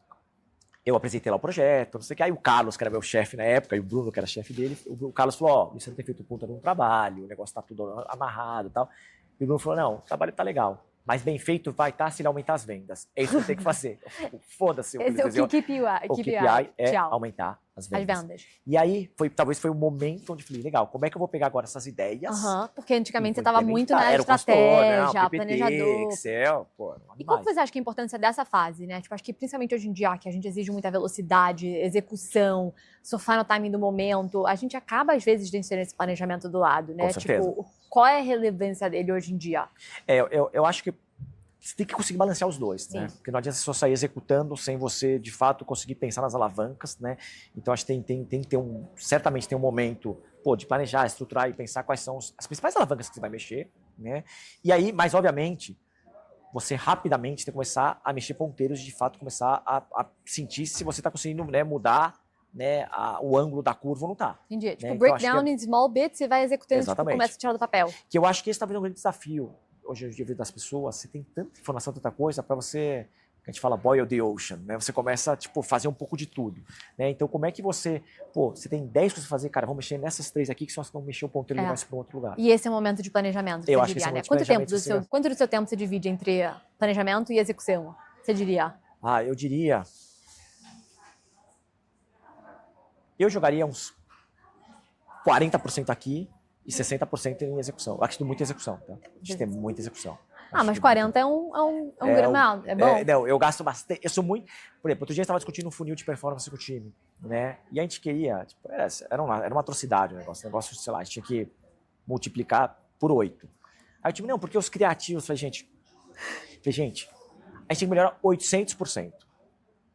eu apresentei lá o projeto, não sei o que, aí o Carlos, que era meu chefe na época, e o Bruno, que era chefe dele, o Carlos falou, você não tem feito puta de um trabalho, o negócio tá tudo amarrado e tal. E o Bruno falou, não, o trabalho tá legal, mas bem feito vai estar se ele aumentar as vendas. É isso que eu tenho que fazer. Foda-se. Esse é o KPI é Tchau. aumentar as vendas. As vendas. E aí, talvez foi o momento onde eu falei, legal, como é que eu vou pegar agora essas ideias? Porque antigamente você estava muito na era estratégia, PPT, planejador. Excel, E qual que você acha que é a importância dessa fase, né? Tipo, acho que principalmente hoje em dia, que a gente exige muita velocidade, execução, surfar no timing do momento, a gente acaba, às vezes, deixando esse planejamento do lado, né? Com certeza. Tipo, qual é a relevância dele hoje em dia? Eu acho que você tem que conseguir balancear os dois, né? Porque não adianta você só sair executando sem você, de fato, conseguir pensar nas alavancas, né? Então, acho que tem que ter certamente tem um momento, de planejar, estruturar e pensar quais são as principais alavancas que você vai mexer, né? E aí, mas obviamente, você rapidamente tem que começar a mexer ponteiros e, de fato, começar a sentir se você está conseguindo, né, mudar, né, o ângulo da curva ou não está. Entendi. Né? Tipo, Então, breakdown em small bits e vai executando, tipo, começa a tirar do papel. Que eu acho que esse talvez é um grande desafio hoje em dia das pessoas. Você tem tanta informação, tanta coisa para você, que a gente fala boil the ocean, né? Você começa a fazer um pouco de tudo, né? Então como é que você tem 10 coisas para fazer, cara, vamos mexer nessas 3 aqui que só não mexer o ponteiro e levar isso para um outro lugar. E esse é o momento de planejamento, eu você acho diria, que né? esse é Quanto do seu tempo você divide entre planejamento e execução, você diria? Eu diria, eu jogaria uns 40% aqui e 60% em execução. Eu acho que tem muita execução, tá? A gente tem muita execução. Mas 40 é um grande, é bom? Não, eu gasto bastante. Eu sou muito... Por exemplo, outro dia eu estava discutindo um funil de performance com o time, né? E a gente queria... era uma atrocidade o negócio. Sei lá, a gente tinha que multiplicar por 8. Aí o time, não, porque os criativos... Falei, gente, a gente tem que melhorar 800%.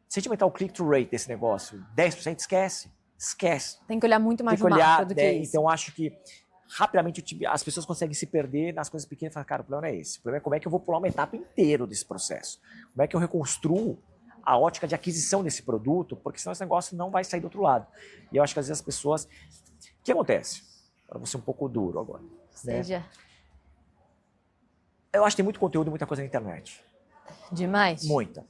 Se a gente aumentar o click-through rate desse negócio, 10%, esquece. Tem que olhar muito mais no macro do que isso. Então, acho que rapidamente as pessoas conseguem se perder nas coisas pequenas e falar, cara, o problema não é esse. O problema é como é que eu vou pular uma etapa inteira desse processo. Como é que eu reconstruo a ótica de aquisição desse produto, porque senão esse negócio não vai sair do outro lado. E eu acho que às vezes as pessoas... O que acontece? Para você um pouco duro agora. Seja. Né? Eu acho que tem muito conteúdo e muita coisa na internet. Demais? Muita.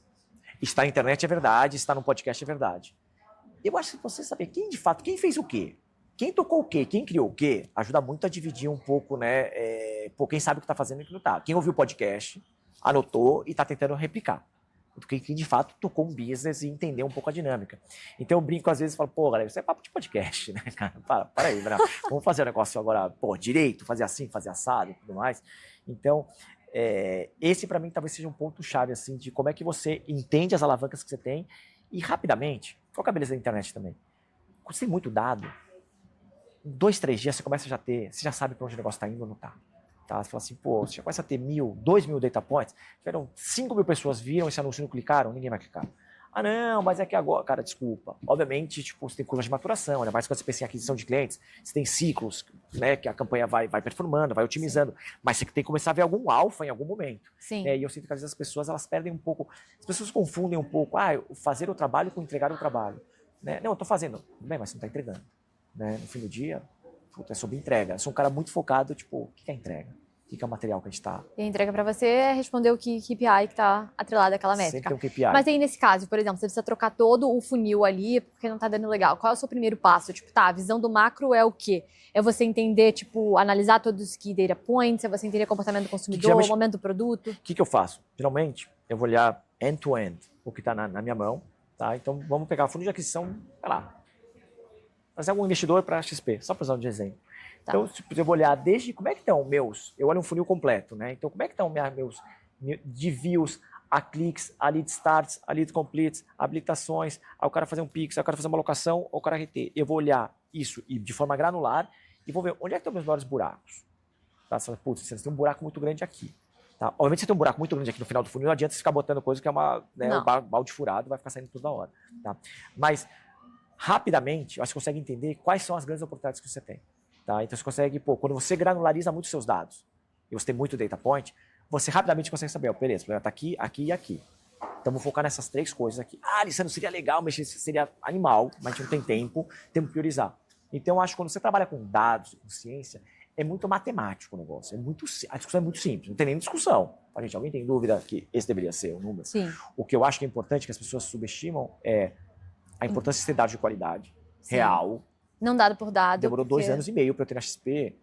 Estar na internet é verdade, estar no podcast é verdade. Eu acho que você saber quem fez o quê, quem tocou o quê, quem criou o quê, ajuda muito a dividir um pouco, né, pô, quem sabe o que está fazendo e o que não está. Quem ouviu o podcast, anotou e está tentando replicar. Quem de fato tocou um business e entendeu um pouco a dinâmica. Então eu brinco às vezes e falo, pô, galera, isso é papo de podcast, né, cara? Para aí, vamos fazer o negócio agora, pô, direito, fazer assim, fazer assado e tudo mais. Então, esse para mim talvez seja um ponto-chave, assim, de como é que você entende as alavancas que você tem e rapidamente, qual que é a beleza da internet também? Quando você tem muito dado, em 2, 3 dias você começa a já ter, você já sabe para onde o negócio está indo ou não está. Tá? Você fala assim, pô, você já começa a ter 1.000, 2.000 data points, tiveram 5.000 pessoas viram esse anúncio e não clicaram, ninguém vai clicar. Ah, não, mas é que agora, cara, desculpa. Obviamente, tipo, você tem curva de maturação, ainda mais quando você pensa em aquisição de clientes, você tem ciclos, né, que a campanha vai performando, vai otimizando, mas você tem que começar a ver algum alfa em algum momento. Sim. E eu sinto que às vezes as pessoas, elas perdem um pouco, as pessoas confundem um pouco, fazer o trabalho com entregar o trabalho. Né? Não, eu tô fazendo, tudo bem, mas você não tá entregando. Né? No fim do dia, é sobre entrega. Eu sou um cara muito focado, tipo, o que é entrega? O que é o material que a gente está... E a entrega para você é responder o KPI que está atrelado àquela métrica. Sempre tem um KPI. Mas aí, nesse caso, por exemplo, você precisa trocar todo o funil ali porque não está dando legal. Qual é o seu primeiro passo? Tipo, a visão do macro é o quê? É você entender, tipo, analisar todos os key data points, é você entender o comportamento do consumidor, o momento do produto? O que eu faço? Geralmente, eu vou olhar end-to-end, o que está na minha mão, tá? Então, vamos pegar o fundo de aquisição, sei lá, fazer algum investidor para XP, só para usar um exemplo. Tá. Então, eu vou olhar desde como é que estão meus... Eu olho um funil completo, né? Então, como é que estão meus de views, a cliques, a lead starts, a lead completes, habilitações, aí o cara fazer um pix, aí o cara fazer uma alocação, ou o cara reter. Eu vou olhar isso de forma granular e vou ver onde é que estão meus maiores buracos. Tá? Você fala, putz, você tem um buraco muito grande aqui. Tá? Obviamente, você tem um buraco muito grande aqui no final do funil, não adianta você ficar botando coisa que é um balde furado, vai ficar saindo toda hora. Tá? Mas, rapidamente, você consegue entender quais são as grandes oportunidades que você tem. Tá? Então você consegue, quando você granulariza muito os seus dados e você tem muito data point, você rapidamente consegue saber, beleza, o problema está aqui, aqui e aqui. Então vou focar nessas 3 coisas aqui. Isso não seria legal, mexer, seria animal, mas a gente não tem tempo, temos que priorizar. Então eu acho que quando você trabalha com dados, com ciência, é muito matemático o negócio. A discussão é muito simples, não tem nem discussão. Gente, alguém tem dúvida que esse deveria ser o número? Sim. O que eu acho que é importante, que as pessoas subestimam, é a importância de ter dados de qualidade, real. Não dado por dado. Demorou 2 anos e meio para eu ter na XP.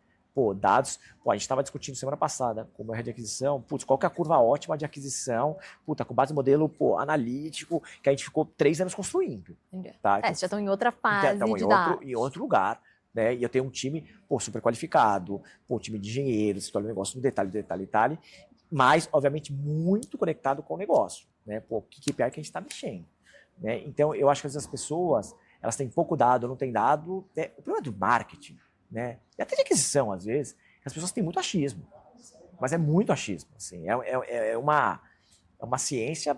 Dados. A gente estava discutindo semana passada com o meu head de aquisição. Qual que é a curva ótima de aquisição? Com base no modelo analítico, que a gente ficou 3 anos construindo. Tá? Vocês já estão em outra fase de dados. Em outro lugar. Né? E eu tenho um time super qualificado, um time de engenheiros, que olha o negócio no detalhe. Mas, obviamente, muito conectado com o negócio. Né? Que KPI que a gente está mexendo. Né? Então, eu acho que às vezes as pessoas... Elas têm pouco dado, não tem dado. O problema do marketing, né? E até de aquisição, às vezes, as pessoas têm muito achismo. Mas é muito achismo. Assim, é uma ciência,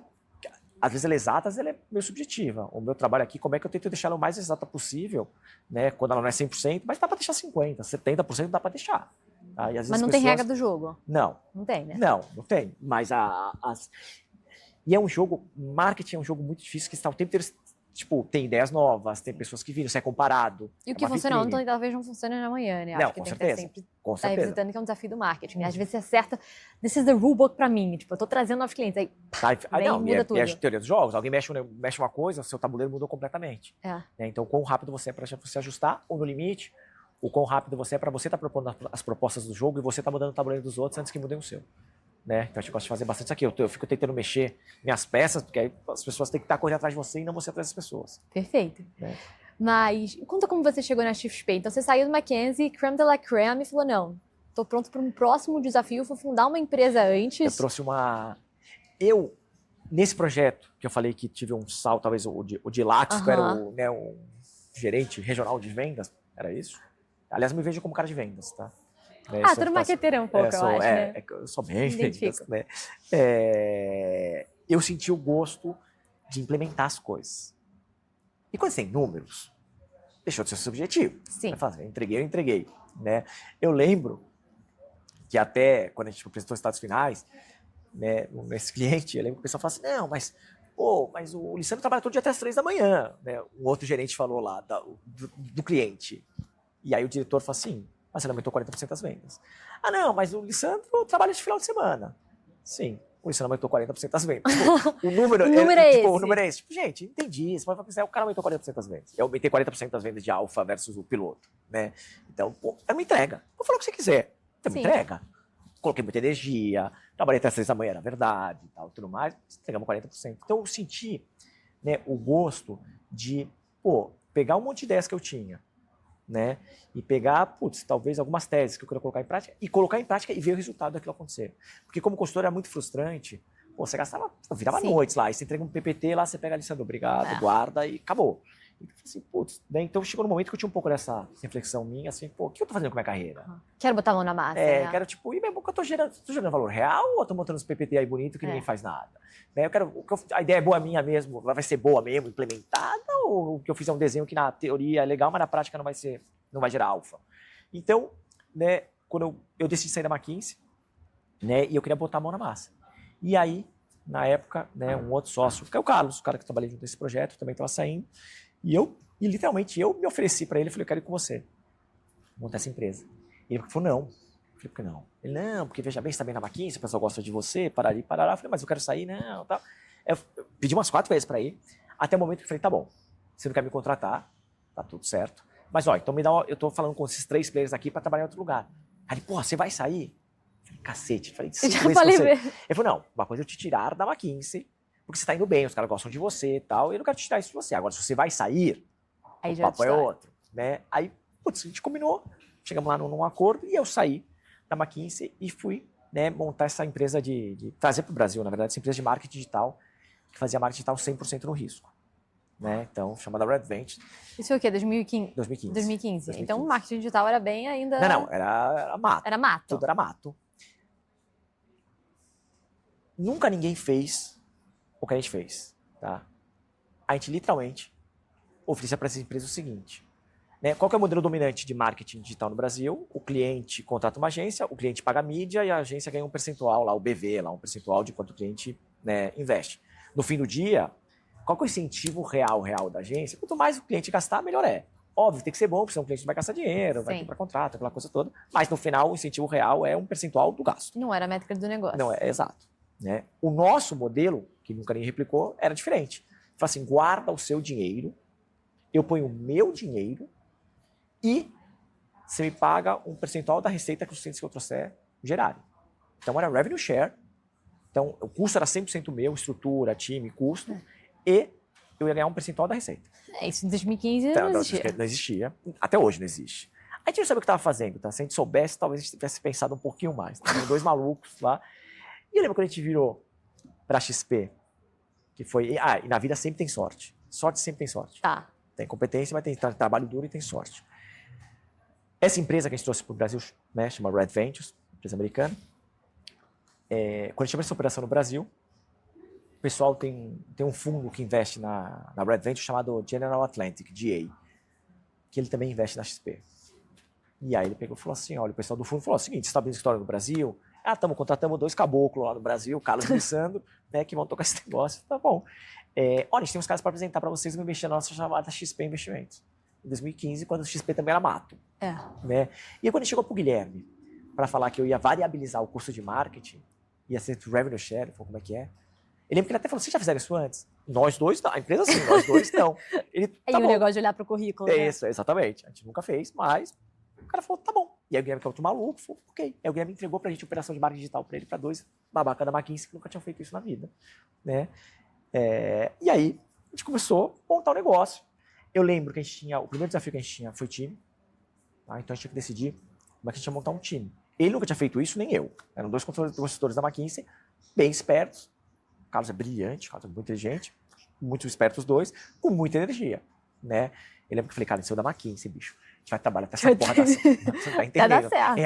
às vezes ela é exata, às vezes ela é meio subjetiva. O meu trabalho aqui, como é que eu tento deixar ela o mais exata possível, né? Quando ela não é 100%, mas dá para deixar 50%, 70% dá para deixar. Tá? E, às vezes, mas não tem regra do jogo? Não. Não tem, né? Não tem. Mas E é um jogo, marketing é um jogo muito difícil, que está o tempo inteiro... tem ideias novas, tem pessoas que viram, você é comparado. E o que funciona ontem talvez não funcione amanhã, né? Não, acho que com tem certeza. Que sempre com tá certeza. revisitando, que é um desafio do marketing. Às vezes você acerta, this is the rulebook pra mim. Eu tô trazendo novos clientes, aí muda tudo. E a teoria dos jogos, alguém mexe uma coisa, o seu tabuleiro mudou completamente. Né? Então, quão rápido você é para você ajustar, ou no limite, o quão rápido você é para você estar propondo as propostas do jogo e você tá mudando o tabuleiro dos outros antes que mudem o seu. Né? Então a gente gosta de fazer bastante isso aqui. Eu fico tentando mexer minhas peças, porque aí as pessoas têm que estar correndo atrás de você e não você atrás das pessoas. Perfeito. Né? Mas conta como você chegou na XP. Então você saiu do Mackenzie, creme de la creme, e falou, não, estou pronto para um próximo desafio, vou fundar uma empresa antes. Eu trouxe nesse projeto, que eu falei que tive um salto, talvez o de Lattes, que era o gerente regional de vendas, era isso? Aliás, eu me vejo como cara de vendas, tá? Todo marqueteiro um pouco, eu acho, né? Eu sou bem vendas, né? Eu senti o gosto de implementar as coisas. E quando você tem números, deixou de ser subjetivo. Sim. Eu entreguei. Né? Eu lembro que até quando a gente apresentou os estados finais, né, nesse cliente, eu lembro que o pessoal falou assim, não, mas o Lissandro trabalha todo dia até as 3 da manhã. Né? Um outro gerente falou lá do cliente. E aí o diretor falou assim, mas ele aumentou 40% das vendas. Não, mas o Lissandro trabalha de final de semana. Sim, o Lissandro aumentou 40% das vendas. O número é esse. Gente, entendi. Você pode falar, o cara aumentou 40% das vendas. Eu aumentei 40% das vendas de alfa versus o piloto. Né? Então, é uma entrega. Vou falar o que você quiser. Então, uma entrega. coloquei muita energia, trabalhei até as 6 da manhã, era verdade, e tal, tudo mais, entregamos 40%. Então eu senti, né, o gosto de, pegar um monte de ideias que eu tinha, né, e pegar, talvez algumas teses que eu queria colocar em prática e ver o resultado daquilo acontecer. Porque como consultor era muito frustrante, você gastava, virava noites lá, e você entrega um PPT lá, você pega a lição do obrigado, guarda e acabou. E assim, né? Então chegou no momento que eu tinha um pouco dessa reflexão minha, assim, o que eu tô fazendo com a minha carreira? Quero botar a mão na massa, né? Quero e mesmo que eu tô gerando valor real ou eu tô montando uns PPT aí bonito que ninguém faz nada? Né? A ideia é boa minha mesmo, vai ser boa mesmo, implementada, ou o que eu fiz é um desenho que na teoria é legal, mas na prática não vai gerar alfa. Então, né, quando eu decidi sair da McKinsey, né, e eu queria botar a mão na massa. E aí, na época, né, um outro sócio, que é o Carlos, o cara que trabalhei junto nesse projeto, também estava saindo, e literalmente, eu me ofereci para ele, falei, eu quero ir com você, montar essa empresa. E ele falou, não. Eu falei, por que não? Ele, não, porque veja bem, você está bem na McKinsey, o pessoal gosta de você, parará. Eu falei, mas eu quero sair, não, tal. Eu pedi umas 4 vezes para ir, até o momento que eu falei, tá bom, você não quer me contratar, tá tudo certo, mas então eu tô falando com esses 3 players aqui para trabalhar em outro lugar. Aí ele, você vai sair? Eu falei, cacete, falei, 5 vezes você. Ele falou, não, uma coisa é eu te tirar da McKinsey, porque você tá indo bem, os caras gostam de você e tal, e eu não quero te tirar isso de você. Agora, se você vai sair, aí o papo é outro, né? Aí, a gente combinou, chegamos lá num acordo, e eu saí da McKinsey e fui, né, montar essa empresa de trazer para o Brasil, na verdade, essa empresa de marketing digital, que fazia marketing digital 100% no risco. Né? Então, chamada Red Ventures. Isso foi o quê? 2015? 2015. Então, o marketing digital era bem ainda... Não, era mato. Era mato. Tudo era mato. Nunca ninguém fez o que a gente fez, tá? A gente, literalmente, oferecia para essas empresas o seguinte, né? Qual que é o modelo dominante de marketing digital no Brasil? O cliente contrata uma agência, o cliente paga a mídia e a agência ganha um percentual lá, o BV, lá, um percentual de quanto o cliente, né, investe. No fim do dia, qual que é o incentivo real da agência? Quanto mais o cliente gastar, melhor é. Óbvio, tem que ser bom, porque senão o cliente não vai gastar dinheiro, vai ter para contrato, aquela coisa toda. Mas no final, o incentivo real é um percentual do gasto. Não era a métrica do negócio. Não, exato. Né? O nosso modelo, que nunca ninguém replicou, era diferente. Fala assim, guarda o seu dinheiro, eu ponho o meu dinheiro e você me paga um percentual da receita que os clientes que eu trouxer gerarem. Então era revenue share, então o custo era 100% meu, estrutura, time, custo, e eu ia ganhar um percentual da receita. Isso em 2015 não existia. Não existia, até hoje não existe. A gente não sabe o que estava fazendo, tá? Se a gente soubesse, talvez a gente tivesse pensado um pouquinho mais. Tinha 2 malucos lá. E eu lembro quando a gente virou para XP, que foi... e na vida sempre tem sorte. Sorte sempre tem sorte. Tá. Tem competência, mas tem trabalho duro e tem sorte. Essa empresa que a gente trouxe para o Brasil, né, chama Red Ventures, empresa americana. Quando a gente chama essa operação no Brasil, o pessoal tem um fundo que investe na Red Ventures chamado General Atlantic, GA, que ele também investe na XP. E aí ele pegou e falou assim, olha, o pessoal do fundo falou o seguinte, você está abrindo história no Brasil? Contratamos 2 caboclos lá no Brasil, Carlos e Lissandro, né, que vão tocar esse negócio. Tá bom. Olha, a gente tem uns caras para apresentar para vocês uma investir na nossa chamada XP Investimentos. Em 2015, quando o XP também era mato. Né? E aí, quando chegou para o Guilherme, para falar que eu ia variabilizar o custo de marketing, ia ser revenue share, ele falou, como é que é? Eu lembro que ele até falou, vocês já fizeram isso antes? Nós dois, não. A empresa sim, nós dois não. Ele, o negócio de olhar para o currículo, né? Isso, exatamente. A gente nunca fez, mas o cara falou, tá bom. E aí o Guilherme, que é outro maluco, falou, ok. Aí o Guilherme entregou pra gente a operação de marketing digital pra ele, pra 2 babacas da McKinsey que nunca tinham feito isso na vida. Né? E aí a gente começou a montar o negócio. Eu lembro que o primeiro desafio que a gente tinha foi time. Tá? Então a gente tinha que decidir como é que a gente ia montar um time. Ele nunca tinha feito isso, nem eu. Eram 2 consultores da McKinsey, bem espertos. O Carlos é brilhante, o Carlos é muito inteligente, muito espertos os 2, com muita energia. Né? Eu lembro que eu falei, cara, a gente saiu da McKinsey, bicho. A gente vai trabalhar até essa porra dar certo. Você tá entendendo?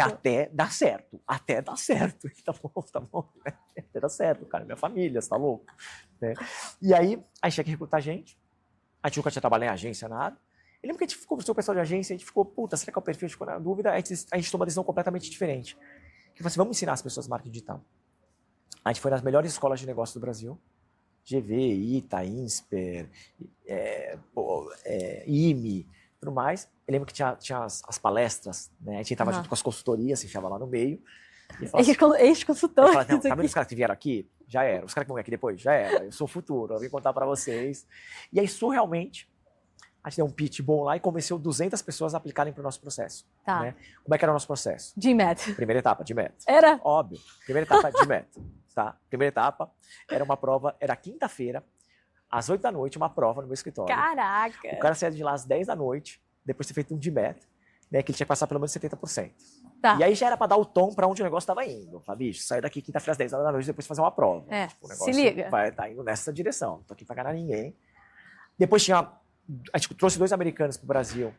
Até dar certo. Até dar certo. Até dar certo. Tá bom. Até dar certo, cara. Minha família, você tá louco? Né? E aí, a gente tinha que recrutar gente. A gente nunca tinha trabalhado em agência, nada. Eu lembro que a gente conversou com o pessoal de agência, a gente ficou, será que é o perfil? A gente ficou na dúvida, a gente tomou uma decisão completamente diferente. Que falou assim, vamos ensinar as pessoas marketing digital. A gente foi nas melhores escolas de negócio do Brasil. GV, ITA, INSPER, IME, tudo mais. Eu lembro que tinha as palestras, né? A gente entrava junto com as consultorias, se enfiava lá no meio. Ex-consultor. Não, tá vendo os caras que vieram aqui? Já era. Os caras que vão vir aqui depois? Já era. Eu sou o futuro, eu vim contar pra vocês. E aí, surrealmente, A gente deu um pitch bom lá e convenceu 200 pessoas a aplicarem para o nosso processo. Tá. Né? Como é que era o nosso processo? GMAT. Primeira etapa, GMAT. Era? Óbvio. Primeira etapa, GMAT. Tá? Primeira etapa era uma prova, era quinta-feira, às 8 da noite, uma prova no meu escritório. Caraca. O cara saía de lá às 10 da noite, depois de ter feito um GMAT, né, que ele tinha que passar pelo menos 70%. Tá. E aí já era para dar o tom para onde o negócio estava indo. Falei, bicho, sair daqui quinta-feira às 10 horas da noite, depois fazer uma prova. É, Tipo, o se negócio liga. vai estar indo nessa direção. Não tô aqui para enganar ninguém. Depois a gente trouxe 2 americanos para o Brasil,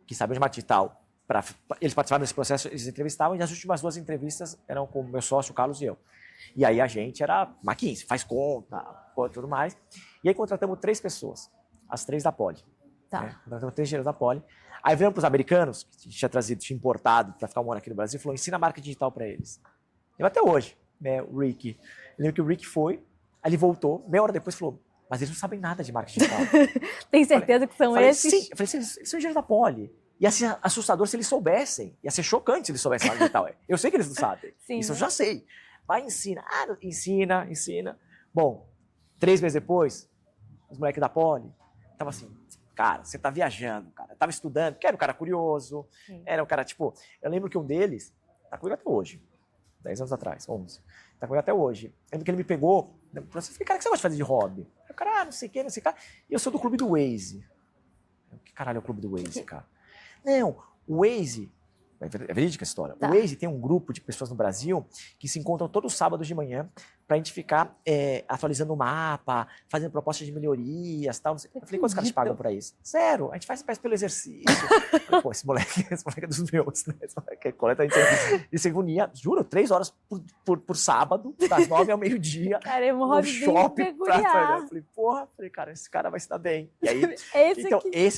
que sabiam de marketing digital. Eles participaram desse processo, eles entrevistavam, e as últimas 2 entrevistas eram com o meu sócio, o Carlos e eu. E aí a gente era McKinsey, faz conta, tudo mais. E aí contratamos 3 pessoas, as 3 da Poli. Tá. Né? Contratamos 3 engenheiros da Poli. Aí viramos para os americanos, que a gente tinha trazido, tinha importado para ficar um ano aqui no Brasil, e falou, ensina marketing digital para eles. Eu até hoje, né, o Rick. Eu lembro que o Rick foi, aí ele voltou, meia hora depois falou, mas eles não sabem nada de marketing digital. Tem certeza que são esses? Sim, eu falei, eles são engenheiros da Poli. Ia ser assustador se eles soubessem. Ia ser chocante se eles soubessem marketing digital. Eu sei que eles não sabem. Sim, isso né? eu já sei. Vai, ensina. Ensina. Bom, 3 meses depois, os moleques da Poli estavam assim, cara, você tá viajando, cara. Tava estudando, que era um cara curioso, Sim. era um cara, tipo... Eu lembro que um deles tá comigo até hoje. 10 anos atrás, 11. Tá comigo até hoje. Eu lembro que ele me pegou, eu falei, cara, o que você gosta de fazer de hobby? O cara, não sei o que. E eu sou do clube do Waze. Que caralho é o clube do Waze, cara? Não, o Waze... É verídica a história. Tá. O Waze tem um grupo de pessoas no Brasil que se encontram todos os sábados de manhã para a gente ficar atualizando o mapa, fazendo propostas de melhorias e tal. Eu falei, quantos caras te pagam para isso? 0. A gente faz pelo exercício. Pô, esse moleque é dos meus, né? Esse moleque é completamente... E se reunia, juro, 3 horas por sábado, das 9 ao meio-dia, Cara, é um no hobby bem shopping. peculiar. Eu falei, porra, cara, esse cara vai se dar bem. E aí, Esse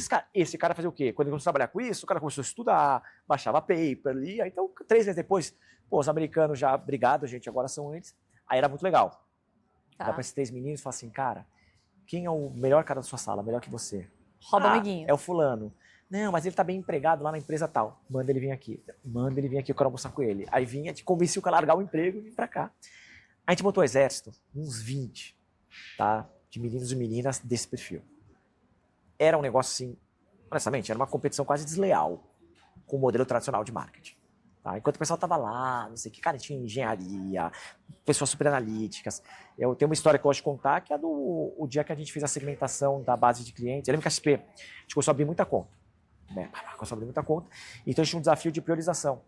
aqui. esse cara fazia o quê? Quando ele começou a trabalhar com isso, o cara começou a estudar, baixava paper, lia. Então, 3 meses depois, pô, os americanos já, obrigado, gente, agora são eles. Aí era muito legal. Tá. Dá pra esses 3 meninos e falar assim, cara, quem é o melhor cara da sua sala, melhor que você? Roda amiguinho. É o fulano. Não, mas ele tá bem empregado lá na empresa tal. Manda ele vir aqui. Eu quero almoçar com ele. Aí vinha, te convenceu a largar o emprego e vir pra cá. A gente montou o exército, uns 20, tá? De meninos e meninas desse perfil. Era um negócio assim, honestamente, era uma competição quase desleal com o modelo tradicional de marketing. Tá? Enquanto o pessoal tava lá, não sei o que, cara, tinha engenharia, pessoas super analíticas. Eu tenho uma história que eu gosto de contar, que é o dia que a gente fez a segmentação da base de clientes. Eu lembro que a XP, a gente começou a abrir muita conta. Né? Começou a abrir muita conta. Então a gente tinha um desafio de priorização,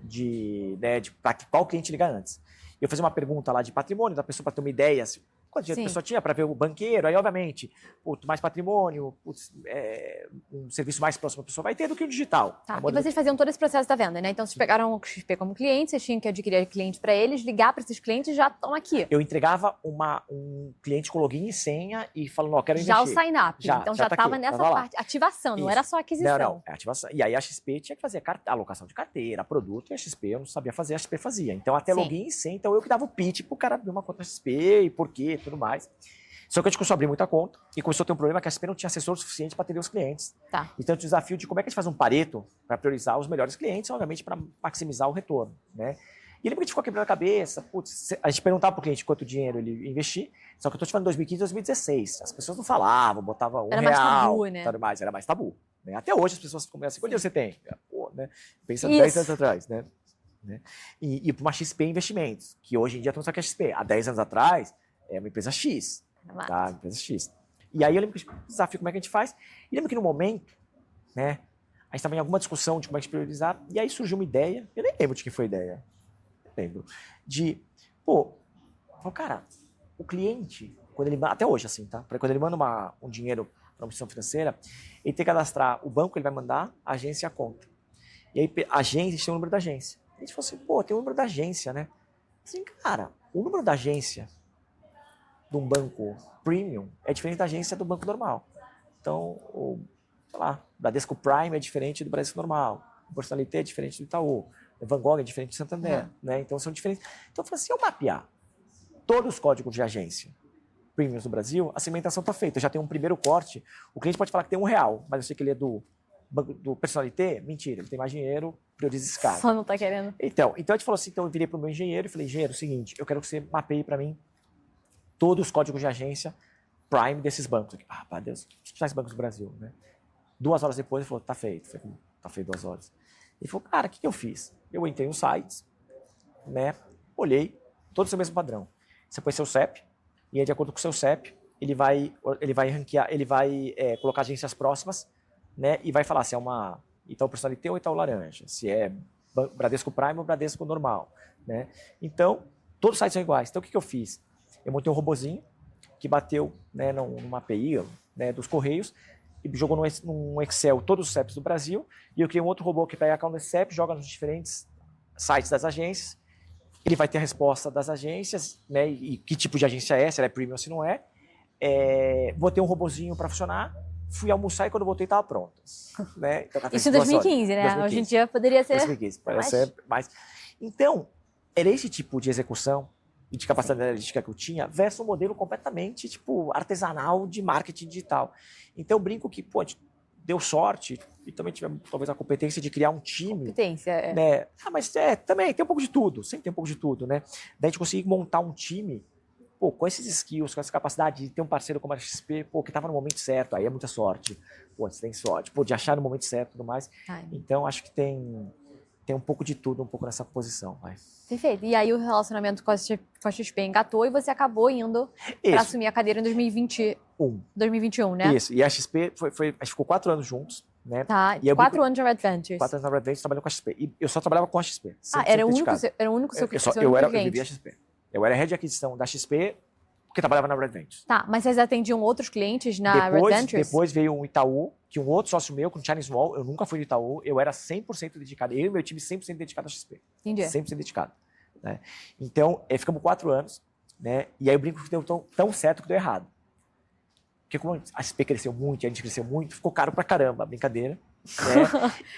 de para qual cliente ligar antes. Eu fazia uma pergunta lá de patrimônio da pessoa para ter uma ideia, assim, quanto dinheiro a pessoa tinha para ver o banqueiro, aí obviamente, mais patrimônio, um serviço mais próximo a pessoa vai ter do que o digital. Tá. E vocês faziam todo esse processo da venda, né? Então vocês pegaram o XP como cliente, vocês tinham que adquirir cliente para eles, ligar para esses clientes e já estão aqui. Eu entregava um cliente com login e senha e falando, ó, quero investir. Já o sign-up. Então já estava aqui, nessa parte. Ativação, não era só aquisição. Não, é ativação. E aí a XP tinha que fazer alocação de carteira, produto, e a XP eu não sabia fazer, a XP fazia. Então até login e senha, então eu que dava o pitch pro cara abrir uma conta na XP e por quê, tudo mais. Só que a gente começou a abrir muita conta e começou a ter um problema que a XP não tinha assessor suficiente para atender os clientes. Tá. Então, o desafio de como é que a gente faz um pareto para priorizar os melhores clientes, obviamente, para maximizar o retorno, né? E lembra que a gente ficou quebrando a cabeça, putz, a gente perguntava para o cliente quanto dinheiro ele ia investir, só que eu estou te falando 2015, 2016. As pessoas não falavam, botavam R$1. Era mais tabu, né? Era mais tabu. Né? Até hoje as pessoas começam assim, quanto dinheiro você tem? Pô, né? Pensa Isso. 10 anos atrás, né? E para uma XP Investimentos, que hoje em dia todo mundo sabe que é XP. Há 10 anos atrás, é uma empresa X. Tá, empresa X. E aí eu lembro que o desafio, como é que a gente faz? E lembro que no momento, né, a gente estava em alguma discussão de como é que a gente priorizar, e aí surgiu uma ideia, eu nem lembro de que foi a ideia, não lembro, cara, o cliente, quando ele até hoje assim, tá? Quando ele manda um dinheiro para uma instituição financeira, ele tem que cadastrar o banco que ele vai mandar, a agência e a conta. E aí a agência tem o número da agência. A gente falou assim, tem o número da agência, né? Assim, cara, o número da agência de um banco premium é diferente da agência do banco normal. Então, sei lá, Bradesco Prime é diferente do Bradesco normal, o Personalité é diferente do Itaú, o Van Gogh é diferente do Santander, né? Então são diferentes. Então eu falei assim, se eu mapear todos os códigos de agência premiums do Brasil, a segmentação está feita. Eu já tenho um primeiro corte, o cliente pode falar que tem R$1, mas eu sei que ele é do Personalité, mentira, ele tem mais dinheiro, prioriza esse cara. Só não tá querendo. Então a gente falou assim, então eu virei para o meu engenheiro e falei, engenheiro, é o seguinte, eu quero que você mapeie para mim todos os códigos de agência Prime desses bancos. Pá, Deus, os principais bancos do Brasil, né? 2 horas depois, ele falou, tá feito. Eu falei, tá feito 2 horas. Ele falou, cara, o que eu fiz? Eu entrei no site, né, olhei, todos o mesmo padrão. Você põe seu CEP, e aí, de acordo com o seu CEP, ele vai ranquear, ele vai colocar agências próximas, né, e vai falar se é uma Itaú Personalité ou Itaú Laranja, se é Bradesco Prime ou Bradesco normal, né. Então, todos os sites são iguais. Então, o que eu fiz? Eu montei um robozinho que bateu, né, numa API, né, dos Correios, e jogou num Excel todos os CEPs do Brasil, e eu criei um outro robô que pega cada um desses CEPs, joga nos diferentes sites das agências, ele vai ter a resposta das agências, né, e que tipo de agência é, se ela é premium ou se não é. Botei um robozinho para funcionar, fui almoçar e quando voltei estava pronto. Né? Então, isso em 2015, né? 2015. Hoje em dia poderia ser 2015, parece ser mais. Então, era esse tipo de execução e de capacidade analítica que eu tinha versus um modelo completamente tipo, artesanal de marketing digital. Então, eu brinco que, pô, deu sorte e também tivemos talvez a competência de criar um time. Competência, né? Mas também tem um pouco de tudo, sempre tem um pouco de tudo, né? Daí a gente conseguiu montar um time, pô, com esses skills, com essa capacidade de ter um parceiro como a XP, pô, que estava no momento certo, aí é muita sorte. Pô, você tem sorte, pô, de achar no momento certo e tudo mais. Então, acho que tem um pouco de tudo, um pouco nessa posição. Vai. Perfeito. E aí o relacionamento com a XP engatou e você acabou indo para assumir a cadeira em 2021, né? Isso. E a XP, a gente ficou 4 anos juntos, né? Tá, e 4 anos de Red Ventures. 4 anos na Red Ventures, trabalhando com a XP. E eu só trabalhava com a XP. Era o único seu cliente? Eu vivia a XP. Eu era head de aquisição da XP, porque trabalhava na Red Ventures. Tá, mas vocês atendiam outros clientes na Red Ventures? Depois veio um Itaú, que um outro sócio meu, com o Chinese Wall, eu nunca fui no Itaú, eu era 100% dedicado, eu e meu time 100% dedicado à XP. Entendi. 100% dedicado. Né? Então, ficamos 4 anos, né? E aí eu brinco que deu tão certo que deu errado. Porque como a XP cresceu muito, a gente cresceu muito, ficou caro pra caramba, brincadeira.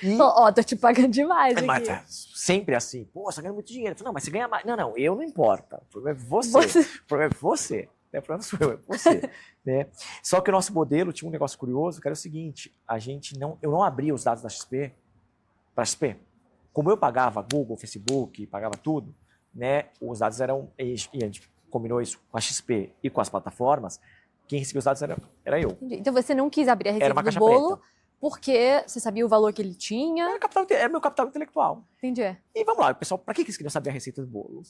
Né? Tô te pagando demais aqui. Mas sempre assim, pô, você ganha muito dinheiro. Eu falei, não, mas você ganha mais. Não, eu não importa. O problema é você. O problema é você. O problema sou eu, é você. Né? Só que o nosso modelo tinha um negócio curioso, que era o seguinte, eu não abria os dados da XP para a XP. Como eu pagava Google, Facebook, pagava tudo, né, os dados eram, e a gente combinou isso com a XP e com as plataformas, quem recebia os dados era eu. Entendi. Então você não quis abrir a receita do bolo, preta. Porque você sabia o valor que ele tinha? Era meu capital intelectual. Entendi. E vamos lá, pessoal, para que eles queriam saber a receita do bolo?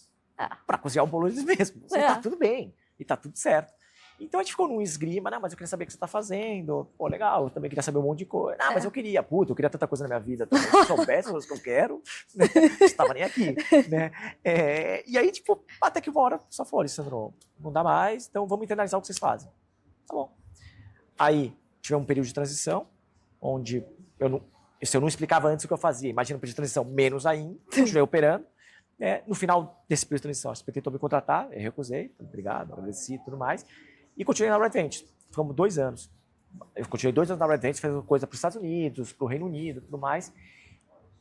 Para cozinhar o bolo eles mesmos. Tá tudo bem. E tá tudo certo. Então a gente ficou num esgrima, mas eu queria saber o que você tá fazendo. Pô, legal, eu também queria saber um monte de coisa. Mas eu queria tanta coisa na minha vida. Se eu soubesse as coisas que eu quero, né? Eu estava nem aqui. Né? E aí, tipo, até que uma hora só falou, Alessandro, não dá mais, então vamos internalizar o que vocês fazem. Tá bom. Aí tivemos um período de transição, onde eu não explicava antes o que eu fazia. Imagina um período de transição menos ainda, continuei operando. No final desse período de transição, a XP tentou me contratar, eu recusei, obrigado, agradeci e tudo mais. E continuei na Red Ventures. Ficamos 2 anos. Eu continuei 2 anos na Red Ventures, fazendo coisa para os Estados Unidos, para o Reino Unido e tudo mais.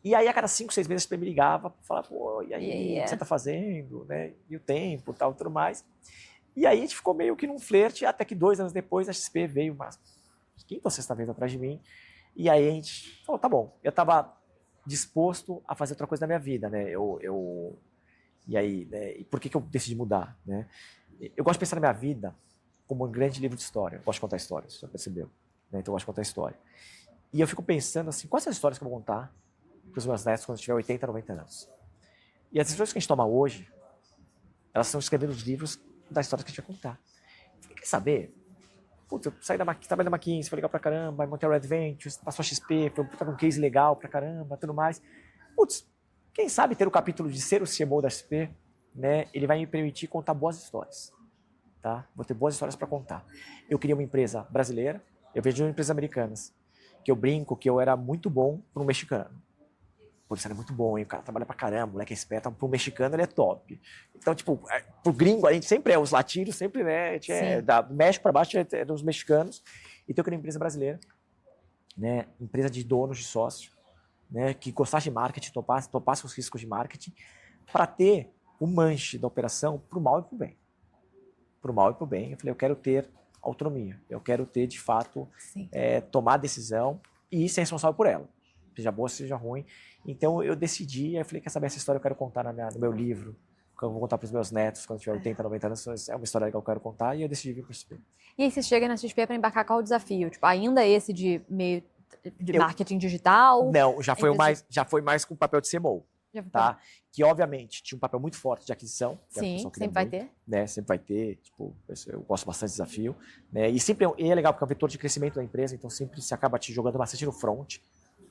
E aí, a cada 5, 6 meses, a XP me ligava para falar, pô, e aí, o que você está fazendo? Né? E o tempo, tal, tudo mais. E aí, a gente ficou meio que num flerte, até que 2 anos depois, a XP veio uma quinta ou sexta vez atrás de mim. E aí, a gente falou, tá bom. Eu estava disposto a fazer outra coisa na minha vida, né? E aí, né? E por que eu decidi mudar, né? Eu gosto de pensar na minha vida como um grande livro de história. Eu gosto de contar histórias, você já percebeu? Né? Então eu gosto de contar história. E eu fico pensando assim, quais são as histórias que eu vou contar para os meus netos quando eu tiver 80, 90 anos? E as histórias que a gente toma hoje, elas estão escrevendo os livros das histórias que a gente vai contar. Você quer saber? Putz, eu saí trabalhei da McKinsey, foi legal pra caramba, montei a Red Ventures, passou a XP, foi um case legal pra caramba, tudo mais. Putz, quem sabe ter o capítulo de ser o CMO da XP, né, ele vai me permitir contar boas histórias. Tá? Vou ter boas histórias para contar. Eu queria uma empresa brasileira, eu vejo empresas americanas, que eu brinco que eu era muito bom para um mexicano. Pô, isso era muito bom, hein? O cara trabalha pra caramba, o moleque é esperto, para um mexicano ele é top. Então, tipo, pro gringo a gente sempre os latinos, sempre, né, do México para baixo é dos mexicanos. Então eu queria uma empresa brasileira, né, empresa de donos, de sócios, né, que gostasse de marketing, topasse os riscos de marketing, para ter o manche da operação pro mal e pro bem. Pro mal e pro bem. Eu falei, eu quero ter autonomia, eu quero ter, de fato, tomar decisão e ser responsável por ela. Seja boa, seja ruim. Então eu decidi, eu falei, quer saber, essa história eu quero contar no meu livro, que eu vou contar para os meus netos quando tiver 80, 90 anos, é uma história que eu quero contar, e eu decidi vir para o XP. E aí você chega na XP para embarcar qual o desafio? Tipo, ainda esse de meio De marketing digital? Não, já foi mais com o papel de CMO. Tá? Que obviamente tinha um papel muito forte de aquisição. Sim, sempre vai ter. Né? Sempre vai ter. Tipo, eu gosto bastante de desafio. Né? E sempre é legal porque é um vetor de crescimento da empresa, então sempre se acaba te jogando bastante no front.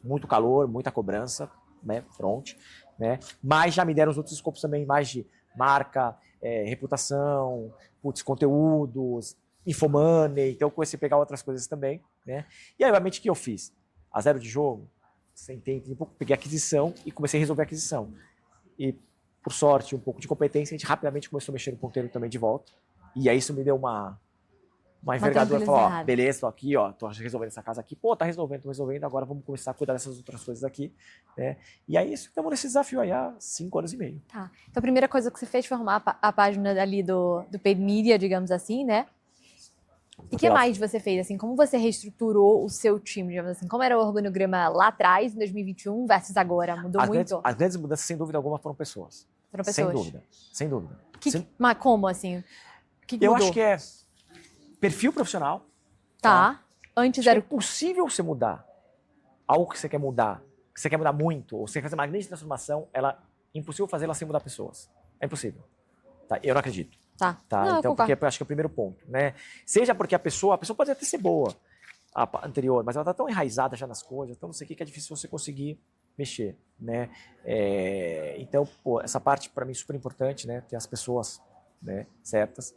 Muito calor, muita cobrança, né? Front. Né? Mas já me deram os outros escopos também, mais de marca, reputação, conteúdos, infomoney. Então eu comecei a pegar outras coisas também. Né? E aí, obviamente, o que eu fiz? A zero de jogo. Sentei um pouco, peguei a aquisição e comecei a resolver a aquisição. E, por sorte, um pouco de competência, a gente rapidamente começou a mexer no ponteiro também de volta. E aí isso me deu uma envergadura. Falou, ó, beleza, tô aqui, ó, tô resolvendo essa casa aqui. Pô, tá resolvendo, tô resolvendo, agora vamos começar a cuidar dessas outras coisas aqui. Né? E aí estamos nesse desafio aí há 5 anos e meio. Tá. Então a primeira coisa que você fez foi arrumar a página ali do paid media, digamos assim, né? E o que mais você fez, assim? Como você reestruturou o seu time, digamos assim? Como era o organograma lá atrás, em 2021, versus agora? Mudou muito? As grandes mudanças, sem dúvida alguma, foram pessoas. Foram pessoas? Sem dúvida, sem dúvida. Mas como, assim? O que eu mudou? acho que é perfil profissional. Tá. Antes era... É possível você mudar algo que você quer mudar, que você quer mudar muito, ou você quer fazer uma grande transformação, é impossível fazê-la sem mudar pessoas. É impossível. Tá? Eu não acredito. Tá. Não, então, porque acho que é o primeiro ponto, né? Seja porque a pessoa pode até ser boa, a anterior, mas ela tá tão enraizada já nas coisas, então não sei o que é difícil você conseguir mexer, né? Então, pô, essa parte para mim é super importante, né? Ter as pessoas, né, certas.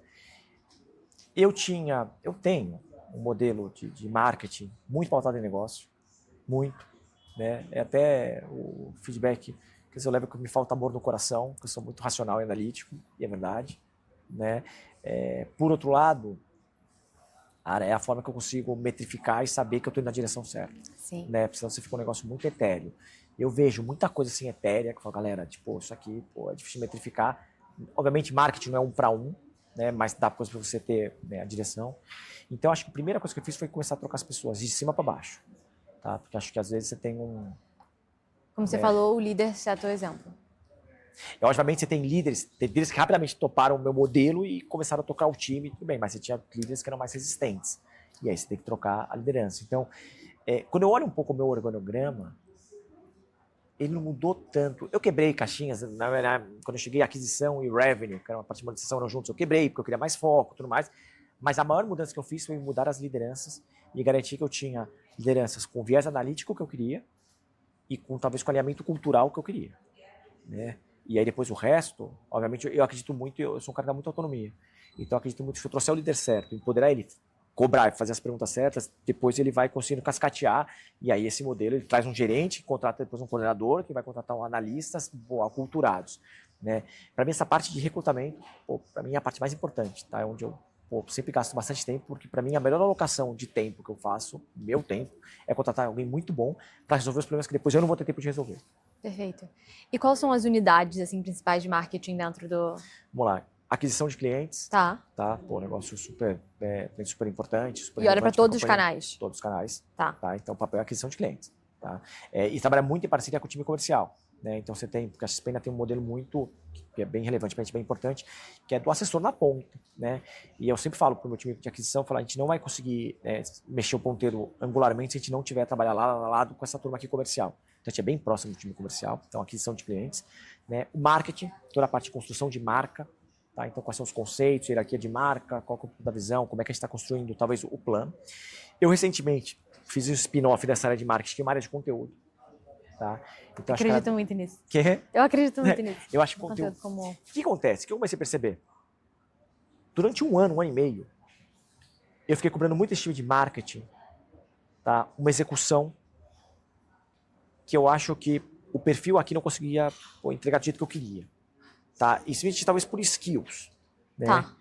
Eu tenho um modelo de marketing muito pautado em negócio, muito, né? É até o feedback que eu levo que me falta amor no coração, que eu sou muito racional e analítico, e é verdade. Né? Por outro lado, é a forma que eu consigo metrificar e saber que eu estou indo na direção certa. Sim. Né? Porque senão você fica um negócio muito etéreo. Eu vejo muita coisa assim etérea, que eu falo, galera, tipo, isso aqui é difícil de metrificar. Obviamente, marketing não é 1 para 1, né? Mas dá coisa para você ter, né, a direção. Então, acho que a primeira coisa que eu fiz foi começar a trocar as pessoas de cima para baixo. Tá? Porque acho que às vezes você tem Como você falou, o líder é teu exemplo. E, obviamente, você tem líderes que rapidamente toparam o meu modelo e começaram a tocar o time, tudo bem, mas você tinha líderes que eram mais resistentes. E aí você tem que trocar a liderança. Então, quando eu olho um pouco o meu organograma, ele não mudou tanto. Eu quebrei caixinhas, quando eu cheguei, aquisição e revenue, que era uma parte de monetização, eram juntos, eu quebrei, porque eu queria mais foco e tudo mais. Mas a maior mudança que eu fiz foi mudar as lideranças e garantir que eu tinha lideranças com viés analítico que eu queria e talvez com alinhamento cultural que eu queria. Né? E aí depois o resto, obviamente, eu acredito muito, eu sou um cara que dá muita autonomia. Então eu acredito muito que se eu trouxer o líder certo, empoderar ele, cobrar e fazer as perguntas certas, depois ele vai conseguindo cascatear, e aí esse modelo, ele traz um gerente, contrata depois um coordenador, que vai contratar um analistas aculturados. Né? Para mim essa parte de recrutamento, para mim é a parte mais importante, tá? É onde eu sempre gasto bastante tempo, porque para mim a melhor alocação de tempo que eu faço, meu tempo, é contratar alguém muito bom para resolver os problemas que depois eu não vou ter tempo de resolver. Perfeito. E quais são as unidades assim, principais de marketing dentro do... Vamos lá. Aquisição de clientes. Tá. Negócio super importante. Super e olha para todos os canais. Todos os canais. Tá. Então o papel é aquisição de clientes. Tá? E trabalha muito em parceria com o time comercial. Né? Então porque a XP ainda tem um modelo muito, que é bem relevante, bem importante, que é do assessor na ponta. Né? E eu sempre falo para o meu time de aquisição, a gente não vai conseguir mexer o ponteiro angularmente se a gente não tiver trabalhar lado com essa turma aqui comercial. Então, a gente é bem próximo do time comercial, então aquisição de clientes. Né? O marketing, toda a parte de construção de marca. Tá? Então, quais são os conceitos, hierarquia de marca, qual é o ponto da visão, como é que a gente está construindo, talvez, o plano. Eu, recentemente, fiz um spin-off dessa área de marketing, que é uma área de conteúdo. Tá? Então, acredito muito nisso. Que? Eu acredito muito nisso. Eu acho que conteúdo como... O que acontece? O que eu comecei a perceber? Durante um ano e meio, eu fiquei cobrando muito esse time de marketing, tá? Uma execução que eu acho que o perfil aqui não conseguia entregar do jeito que eu queria. Tá? Isso talvez por skills. Né? Tá.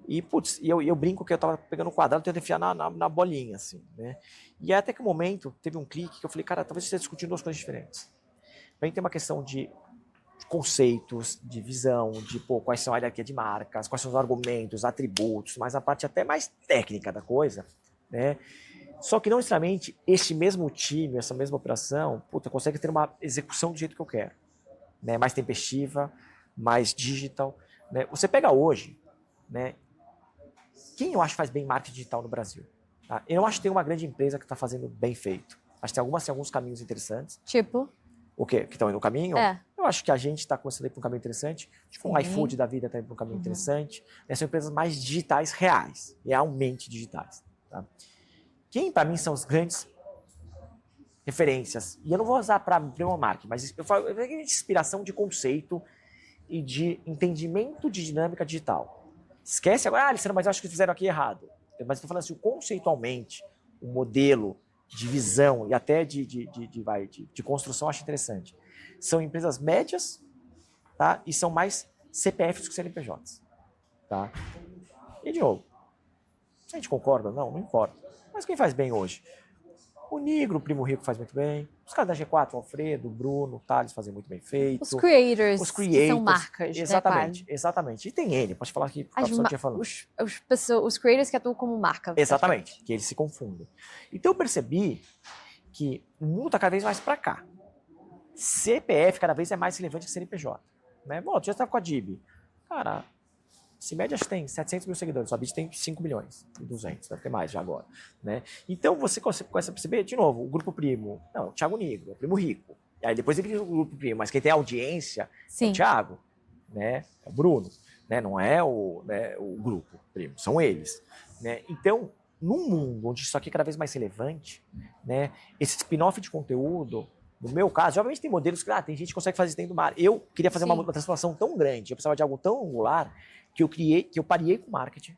E, eu brinco que eu tava pegando um quadrado e tentando enfiar na bolinha, assim, né? E até que um momento, teve um clique que eu falei, cara, talvez você esteja discutindo 2 coisas diferentes. Pra mim tem uma questão de conceitos, de visão, de quais são a hierarquia de marcas, quais são os argumentos, atributos, mas a parte até mais técnica da coisa, né? Só que não necessariamente este mesmo time, essa mesma operação, consegue ter uma execução do jeito que eu quero. Né? Mais tempestiva, mais digital. Né? Você pega hoje, né? Quem eu acho que faz bem marketing digital no Brasil? Tá? Eu não acho que tem uma grande empresa que está fazendo bem feito. Acho que tem alguns caminhos interessantes. Tipo? O quê? Que estão indo no caminho? É. Eu acho que a gente está começando a ir para um caminho interessante. Tipo, Sim. o iFood da vida está indo para um caminho interessante. São empresas mais digitais reais, realmente digitais. Tá? Quem, para mim, são os grandes referências? E eu não vou usar para uma marca, mas eu falo de inspiração de conceito e de entendimento de dinâmica digital. Esquece agora, Alessandro, mas eu acho que fizeram aqui errado. Mas estou falando assim, conceitualmente, o modelo de visão e até de construção eu acho interessante. São empresas médias, tá? E são mais CPFs que CNPJs. Tá? E, de novo, se a gente concorda, não importa. Mas quem faz bem hoje? O Nigro, o Primo Rico, faz muito bem. Os caras da G4, o Alfredo, o Bruno, o Thales fazem muito bem feito. Os creators que são marcas, exatamente, né, exatamente. E tem N, pode falar aqui, a pessoa tinha falado. Os creators que atuam como marca. Exatamente, que eles se confundem. Então eu percebi que o mundo está cada vez mais para cá. CPF cada vez é mais relevante que CNPJ. Né? Bom, tu já estava com a DIB. Cara, se média tem 700 mil seguidores, sua BID tem 5 milhões e 200, deve ter mais já agora. Né? Então você começa a perceber, de novo, o Grupo Primo, não, o Thiago Nigro, o Primo Rico. E aí depois ele vira o Grupo Primo, mas quem tem audiência é o Thiago, né? É o Bruno, né? Não é o Grupo Primo, são eles. Né? Então, num mundo onde isso aqui é cada vez mais relevante, né? Esse spin-off de conteúdo, no meu caso, obviamente tem modelos que tem gente que consegue fazer isso dentro do mar. Eu queria fazer uma transformação tão grande, eu precisava de algo tão angular, que eu parei com marketing,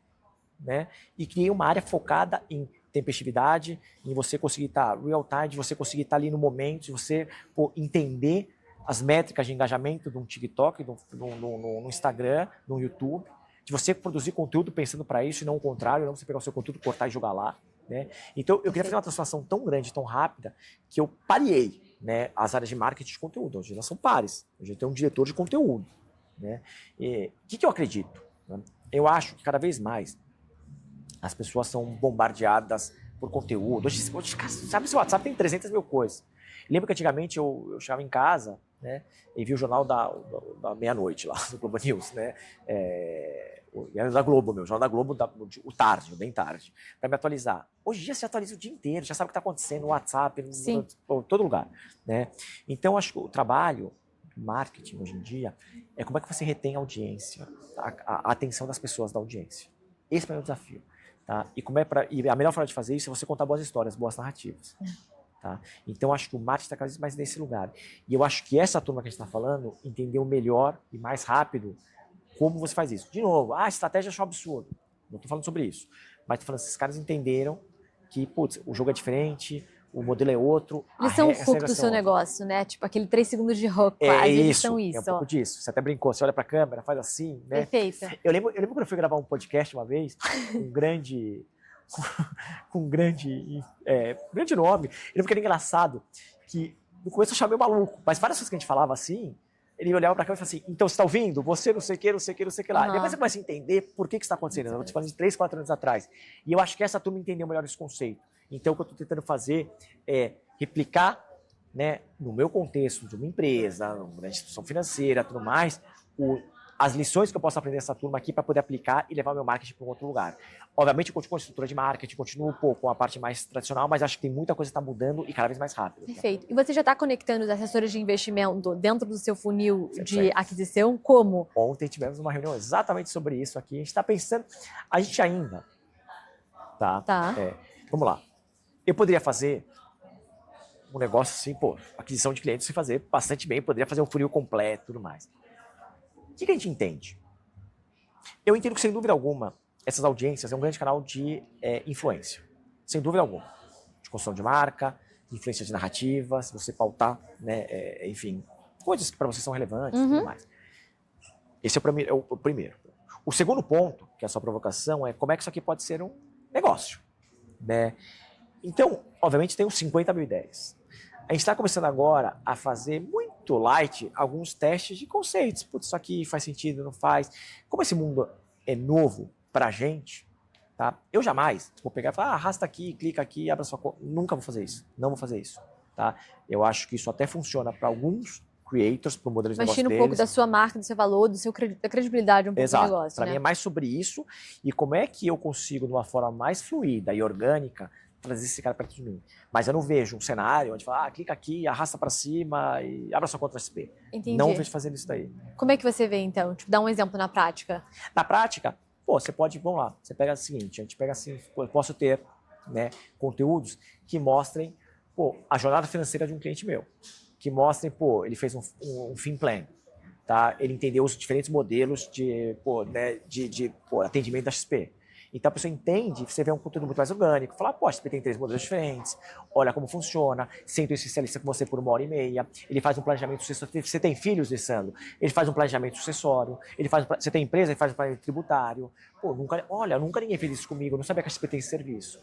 né? E criei uma área focada em tempestividade, em você conseguir estar real time, de você conseguir estar ali no momento, de você entender as métricas de engajamento de um TikTok, no Instagram, no YouTube, de você produzir conteúdo pensando para isso e não o contrário, não você pegar o seu conteúdo, cortar e jogar lá. Né? Então, eu queria fazer uma transformação tão grande, tão rápida, que eu parei, né, as áreas de marketing de conteúdo. Hoje nós somos pares, hoje eu tenho um diretor de conteúdo. Né? E o que eu acredito? Né? Eu acho que cada vez mais as pessoas são bombardeadas por conteúdo. Hoje sabe, se o WhatsApp tem 300 mil coisas. Lembro que antigamente eu chegava em casa, né, e via o jornal da meia-noite lá, do Globo News, né? Era da Globo, o jornal da Globo, o tarde, bem tarde, para me atualizar. Hoje em dia você atualiza o dia inteiro, já sabe o que está acontecendo no WhatsApp, em todo lugar. Né? Então, acho que o trabalho marketing hoje em dia é como é que você retém a audiência, a atenção das pessoas da audiência. Esse é o meu desafio. Tá? E a melhor forma de fazer isso é você contar boas histórias, boas narrativas. Tá? Então, acho que o marketing está cada vez mais nesse lugar. E eu acho que essa turma que a gente está falando entendeu melhor e mais rápido como você faz isso. De novo, a estratégia eu acho um absurdo. Não estou falando sobre isso. Mas estou falando que esses caras entenderam que, putz, o jogo é diferente, o modelo é outro. Eles são o hook do seu negócio, né? Tipo aquele 3 segundos de hook, quase. Eles são isso. É um pouco disso. Você até brincou, você olha pra câmera, faz assim, né? Perfeito. Eu lembro quando eu fui gravar um podcast uma vez, com um grande nome. Eu lembro que era engraçado que no começo eu chamei o maluco, mas várias coisas que a gente falava assim, ele olhava pra câmera e falava assim, então você tá ouvindo? Você não sei o que, não sei o que, não sei o que lá. Depois você começa a entender por que isso está acontecendo. Eu tô te falando de 3, 4 anos atrás. E eu acho que essa turma entendeu melhor esse conceito. Então o que eu estou tentando fazer é replicar, né, no meu contexto de uma empresa, uma instituição financeira, tudo mais, as lições que eu posso aprender nessa turma aqui para poder aplicar e levar meu marketing para um outro lugar. Obviamente, eu continuo com a estrutura de marketing, continuo com a parte mais tradicional, mas acho que tem muita coisa que está mudando e cada vez mais rápido. Perfeito. E você já está conectando os assessores de investimento dentro do seu funil de aquisição? Como? Ontem tivemos uma reunião exatamente sobre isso aqui. A gente está pensando... A gente ainda... Tá. Vamos lá. Eu poderia fazer um negócio assim, aquisição de clientes, se fazer bastante bem, poderia fazer um funil completo e tudo mais. O que a gente entende? Eu entendo que, sem dúvida alguma, essas audiências é um grande canal de influência. Sem dúvida alguma. De construção de marca, influência de narrativas, você pautar, né, enfim, coisas que para você são relevantes e tudo mais. Esse é o primeiro. O segundo ponto, que é a sua provocação, é como é que isso aqui pode ser um negócio. Né? Então, obviamente, tem uns 50 mil ideias. A gente está começando agora a fazer muito light alguns testes de conceitos. Putz, isso aqui faz sentido, não faz. Como esse mundo é novo pra gente, tá? Eu jamais vou pegar e falar, arrasta aqui, clica aqui, abre a sua conta. Nunca vou fazer isso. Não vou fazer isso. Tá? Eu acho que isso até funciona para alguns creators, para o modelo de negócio deles. Imagina um pouco da sua marca, do seu valor, da credibilidade um pouco do negócio. Para mim é mais sobre isso e como é que eu consigo, de uma forma mais fluida e orgânica, trazer esse cara perto de mim. Mas eu não vejo um cenário onde fala, clica aqui, arrasta para cima e abra sua conta no SP. Entendi. Não vejo fazendo isso daí. Como é que você vê, então? Tipo, dá um exemplo na prática. Na prática, pô, você pode, vamos lá, você pega o seguinte, a gente pega assim, pô, eu posso ter, né, conteúdos que mostrem, pô, a jornada financeira de um cliente meu, que mostrem, pô, ele fez um fin plan, tá? Ele entendeu os diferentes modelos de, pô, né, pô, atendimento da XP. Então a pessoa entende, você vê um conteúdo muito mais orgânico, fala, pô, a XP tem 3 modelos diferentes, olha como funciona, senta o especialista com você por 1h30, ele faz um planejamento sucessório. Você tem filhos, Alessandro? Ele faz um planejamento sucessório, você tem empresa, ele faz um planejamento tributário. Pô, nunca ninguém fez isso comigo, eu não sabia que a XP tem esse serviço.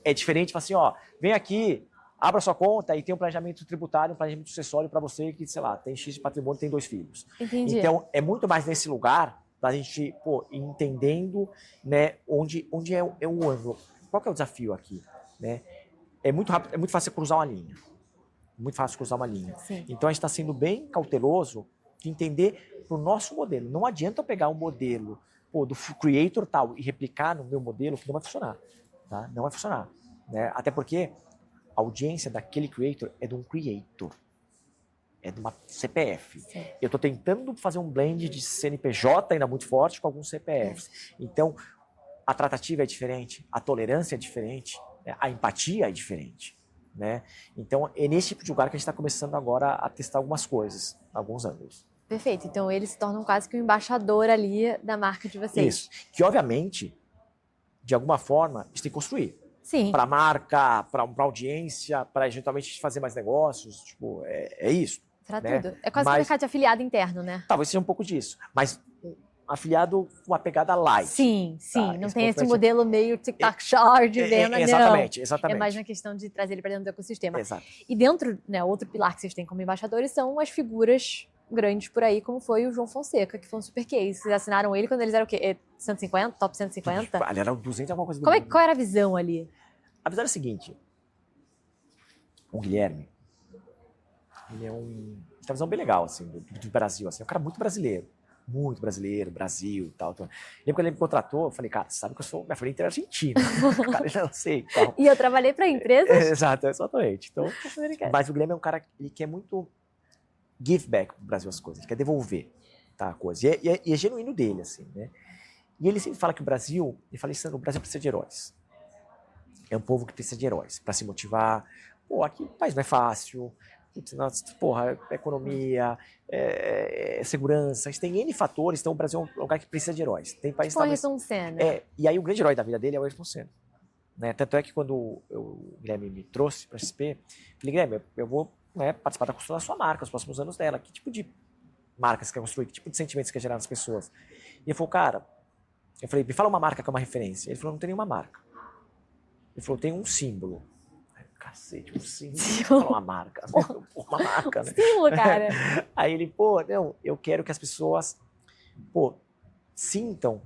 É diferente, fala assim, ó, vem aqui, abra sua conta e tem um planejamento tributário, um planejamento sucessório para você que, sei lá, tem X de patrimônio, tem 2 filhos. Entendi. Então, é muito mais nesse lugar da gente, pô, entendendo, né, onde é o ângulo. Qual que é o desafio aqui, né? É muito rápido, é muito fácil cruzar uma linha. Muito fácil cruzar uma linha. Sim. Então, a gente está sendo bem cauteloso de entender para o nosso modelo. Não adianta eu pegar um modelo, pô, do Creator tal e replicar no meu modelo, que não vai funcionar, tá? Não vai funcionar, né? Até porque a audiência daquele Creator é de um Creator. É de uma CPF. Sim. Eu estou tentando fazer um blend de CNPJ ainda muito forte com alguns CPFs. Então, a tratativa é diferente, a tolerância é diferente, né? A empatia é diferente, né? Então, é nesse tipo de lugar que a gente está começando agora a testar algumas coisas, alguns ângulos. Perfeito. Então, eles se tornam quase que um embaixador ali da marca de vocês. Isso. Que, obviamente, de alguma forma, a gente tem que construir. Sim. Para marca, para audiência, para eventualmente fazer mais negócios. Tipo, é isso. Para né? tudo. É quase um mercado de afiliado interno, né? Talvez seja um pouco disso. Mas afiliado com uma pegada light. Sim, sim. Tá, não esse tem ponto esse vai ser- modelo meio TikTok Short de venda, Exatamente, não. exatamente. É mais uma questão de trazer ele para dentro do ecossistema. Exato. E dentro, né, outro pilar que vocês têm como embaixadores são as figuras grandes por aí, como foi o João Fonseca, que foi um super case. Vocês assinaram ele quando eles eram o quê? 150? Top 150? Ali era 200 alguma coisa do Qual mundo. era a visão ali? A visão é a seguinte. O Guilherme, ele é tem uma visão bem legal, assim, do Brasil, assim. É um cara muito brasileiro. Muito brasileiro, Brasil e tal. Lembro quando ele me contratou, eu falei, cara, você sabe que eu sou, minha família inteira é argentina. Cara, eu não sei. Tal. E eu trabalhei para empresas. Exato, exatamente. Então, mas o Guilherme é um cara que quer muito give back pro Brasil as coisas, ele quer devolver, tá, a coisa. E é genuíno dele, assim, né? E ele sempre fala que o Brasil, ele fala isso, o Brasil precisa de heróis. É um povo que precisa de heróis para se motivar. Pô, aqui o país não é fácil. Porra, economia, segurança, a gente tem N fatores, então o Brasil é um lugar que precisa de heróis. Tem país Com o Ayrton Senna. e aí o grande herói da vida dele é o Ayrton Senna. Né? Tanto é que quando o Guilherme me trouxe para a XP, falei, Guilherme, eu vou, né, participar da construção da sua marca, os próximos anos dela. Que tipo de marca você quer construir? Que tipo de sentimentos você quer gerar nas pessoas? E ele falou, cara, eu falei, me fala uma marca que é uma referência. Ele falou, não tem nenhuma marca. Ele falou, tem um símbolo. Cacete, um símbolo. Uma marca. Uma marca, né? Símbolo, cara. Aí ele, pô, não, eu quero que as pessoas, pô, sintam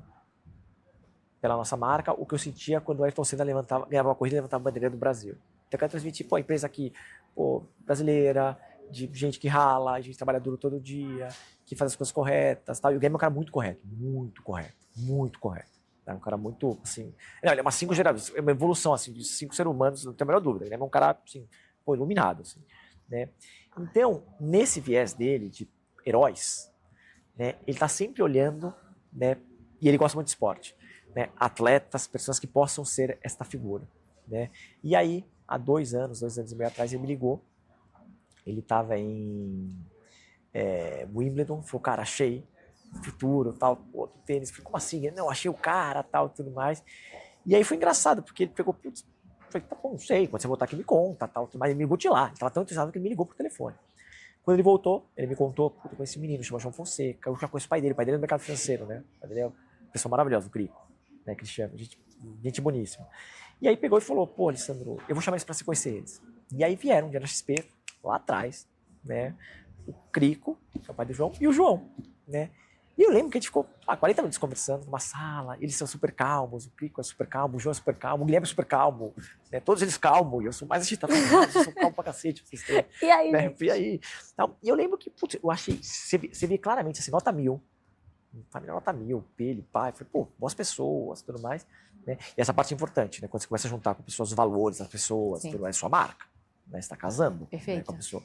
pela nossa marca o que eu sentia quando o Ayrton Senna ganhava uma corrida e levantava a bandeira do Brasil. Então eu quero transmitir, pô, a empresa aqui, pô, brasileira, de gente que rala, gente que trabalha duro todo dia, que faz as coisas corretas, tal. E o Guilherme é um cara muito correto, muito correto, muito correto. É um cara muito, assim... Não, ele é é uma evolução, assim, de 5 seres humanos, não tenho a menor dúvida. Ele é um cara, assim, pô, iluminado, assim, né? Então, nesse viés dele, de heróis, né, ele tá sempre olhando, né, e ele gosta muito de esporte, né, atletas, pessoas que possam ser esta figura, né? E aí, há 2 anos e meio atrás, ele me ligou. Ele tava em Wimbledon, falou, cara, achei futuro, tal, outro tênis. Falei, como assim? Não, achei o cara, tal, tudo mais. E aí foi engraçado, porque ele pegou, putz, falei, tá bom, não sei, quando você voltar aqui me conta, tal, tudo mais. Ele me ligou de lá, ele tava tão interessado que ele me ligou por telefone. Quando ele voltou, ele me contou, puta, eu conheci esse menino, chama João Fonseca, eu já conheço o pai dele é do mercado financeiro, né? O pai dele é uma pessoa maravilhosa, o Crico, né, Cristiano, gente boníssima. E aí pegou e falou, pô, Alessandro, eu vou chamar eles pra você conhecer eles. E aí vieram um dia na XP, lá atrás, né, o Crico, que é o pai do João, e o João, né? E eu lembro que a gente ficou 40 minutos conversando numa sala, eles são super calmos, o Crico é super calmo, o João é super calmo, o Guilherme é super calmo, né? Todos eles calmos, e eu sou mais agitado, eu sou calmo pra cacete, vocês têm. E aí? Né? E aí? Então, e eu lembro que, putz, eu achei, você vê claramente, assim, nota 1000, família nota 1000, filho, pai, falei, pô, boas pessoas, tudo mais. Né? E essa parte é importante, né? Quando você começa a juntar com pessoas, os valores das pessoas, Sim. tudo mais, sua marca. Né? Você está casando, né, Perfeito. com a pessoa.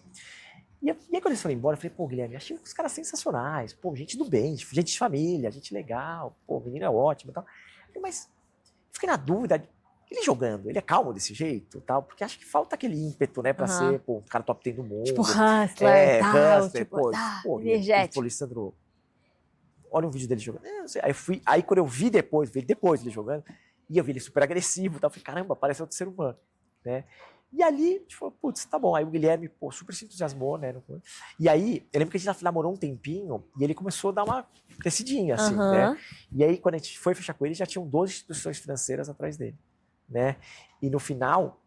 E aí, quando eles foram embora, eu falei, pô, Guilherme, achei os caras sensacionais. Pô, gente do bem, gente de família, gente legal. Pô, o menino é ótimo e tal. Eu falei, mas fiquei na dúvida, ele jogando, ele é calmo desse jeito tal? Porque acho que falta aquele ímpeto, né, pra ser, pô, um cara top 10 do mundo. Tipo, hustler, tal, hustler, tipo, pô, energético. pô, Lissandro, olha um vídeo dele jogando. Não sei. Aí quando eu vi depois ele jogando, e eu vi ele super agressivo, tal, eu falei, caramba, parece outro ser humano, né? E ali, tipo, putz, tá bom. Aí o Guilherme, pô, super se entusiasmou, né? E aí, eu lembro que a gente namorou um tempinho e ele começou a dar uma crescidinha, assim, né? E aí, quando a gente foi fechar com ele, já tinham 12 instituições financeiras atrás dele, né? E no final,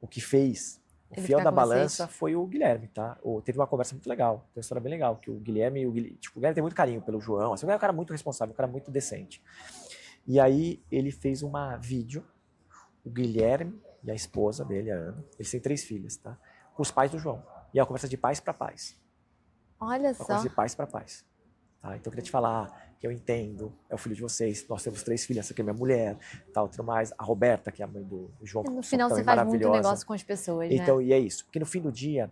o que fez o Ele fiel ficar da com vocês? balança foi o Guilherme, tá? Teve uma conversa muito legal, tem uma história bem legal, que o Guilherme tem muito carinho pelo João, assim, é um cara muito responsável, um cara muito decente. E aí, ele fez uma vídeo, o Guilherme e a esposa dele, a Ana, eles têm 3 filhas, tá? Com os pais do João. E é uma conversa de pais para pais. Olha Uma só. conversa de pais para pais. Tá? Então eu queria te falar que eu entendo, é o filho de vocês, nós temos 3 filhas, essa aqui é minha mulher, tal, tudo mais. A Roberta, que é a mãe do João, No que final também você faz muito maravilhosa. negócio com as pessoas, Então, né? e é isso. Porque no fim do dia,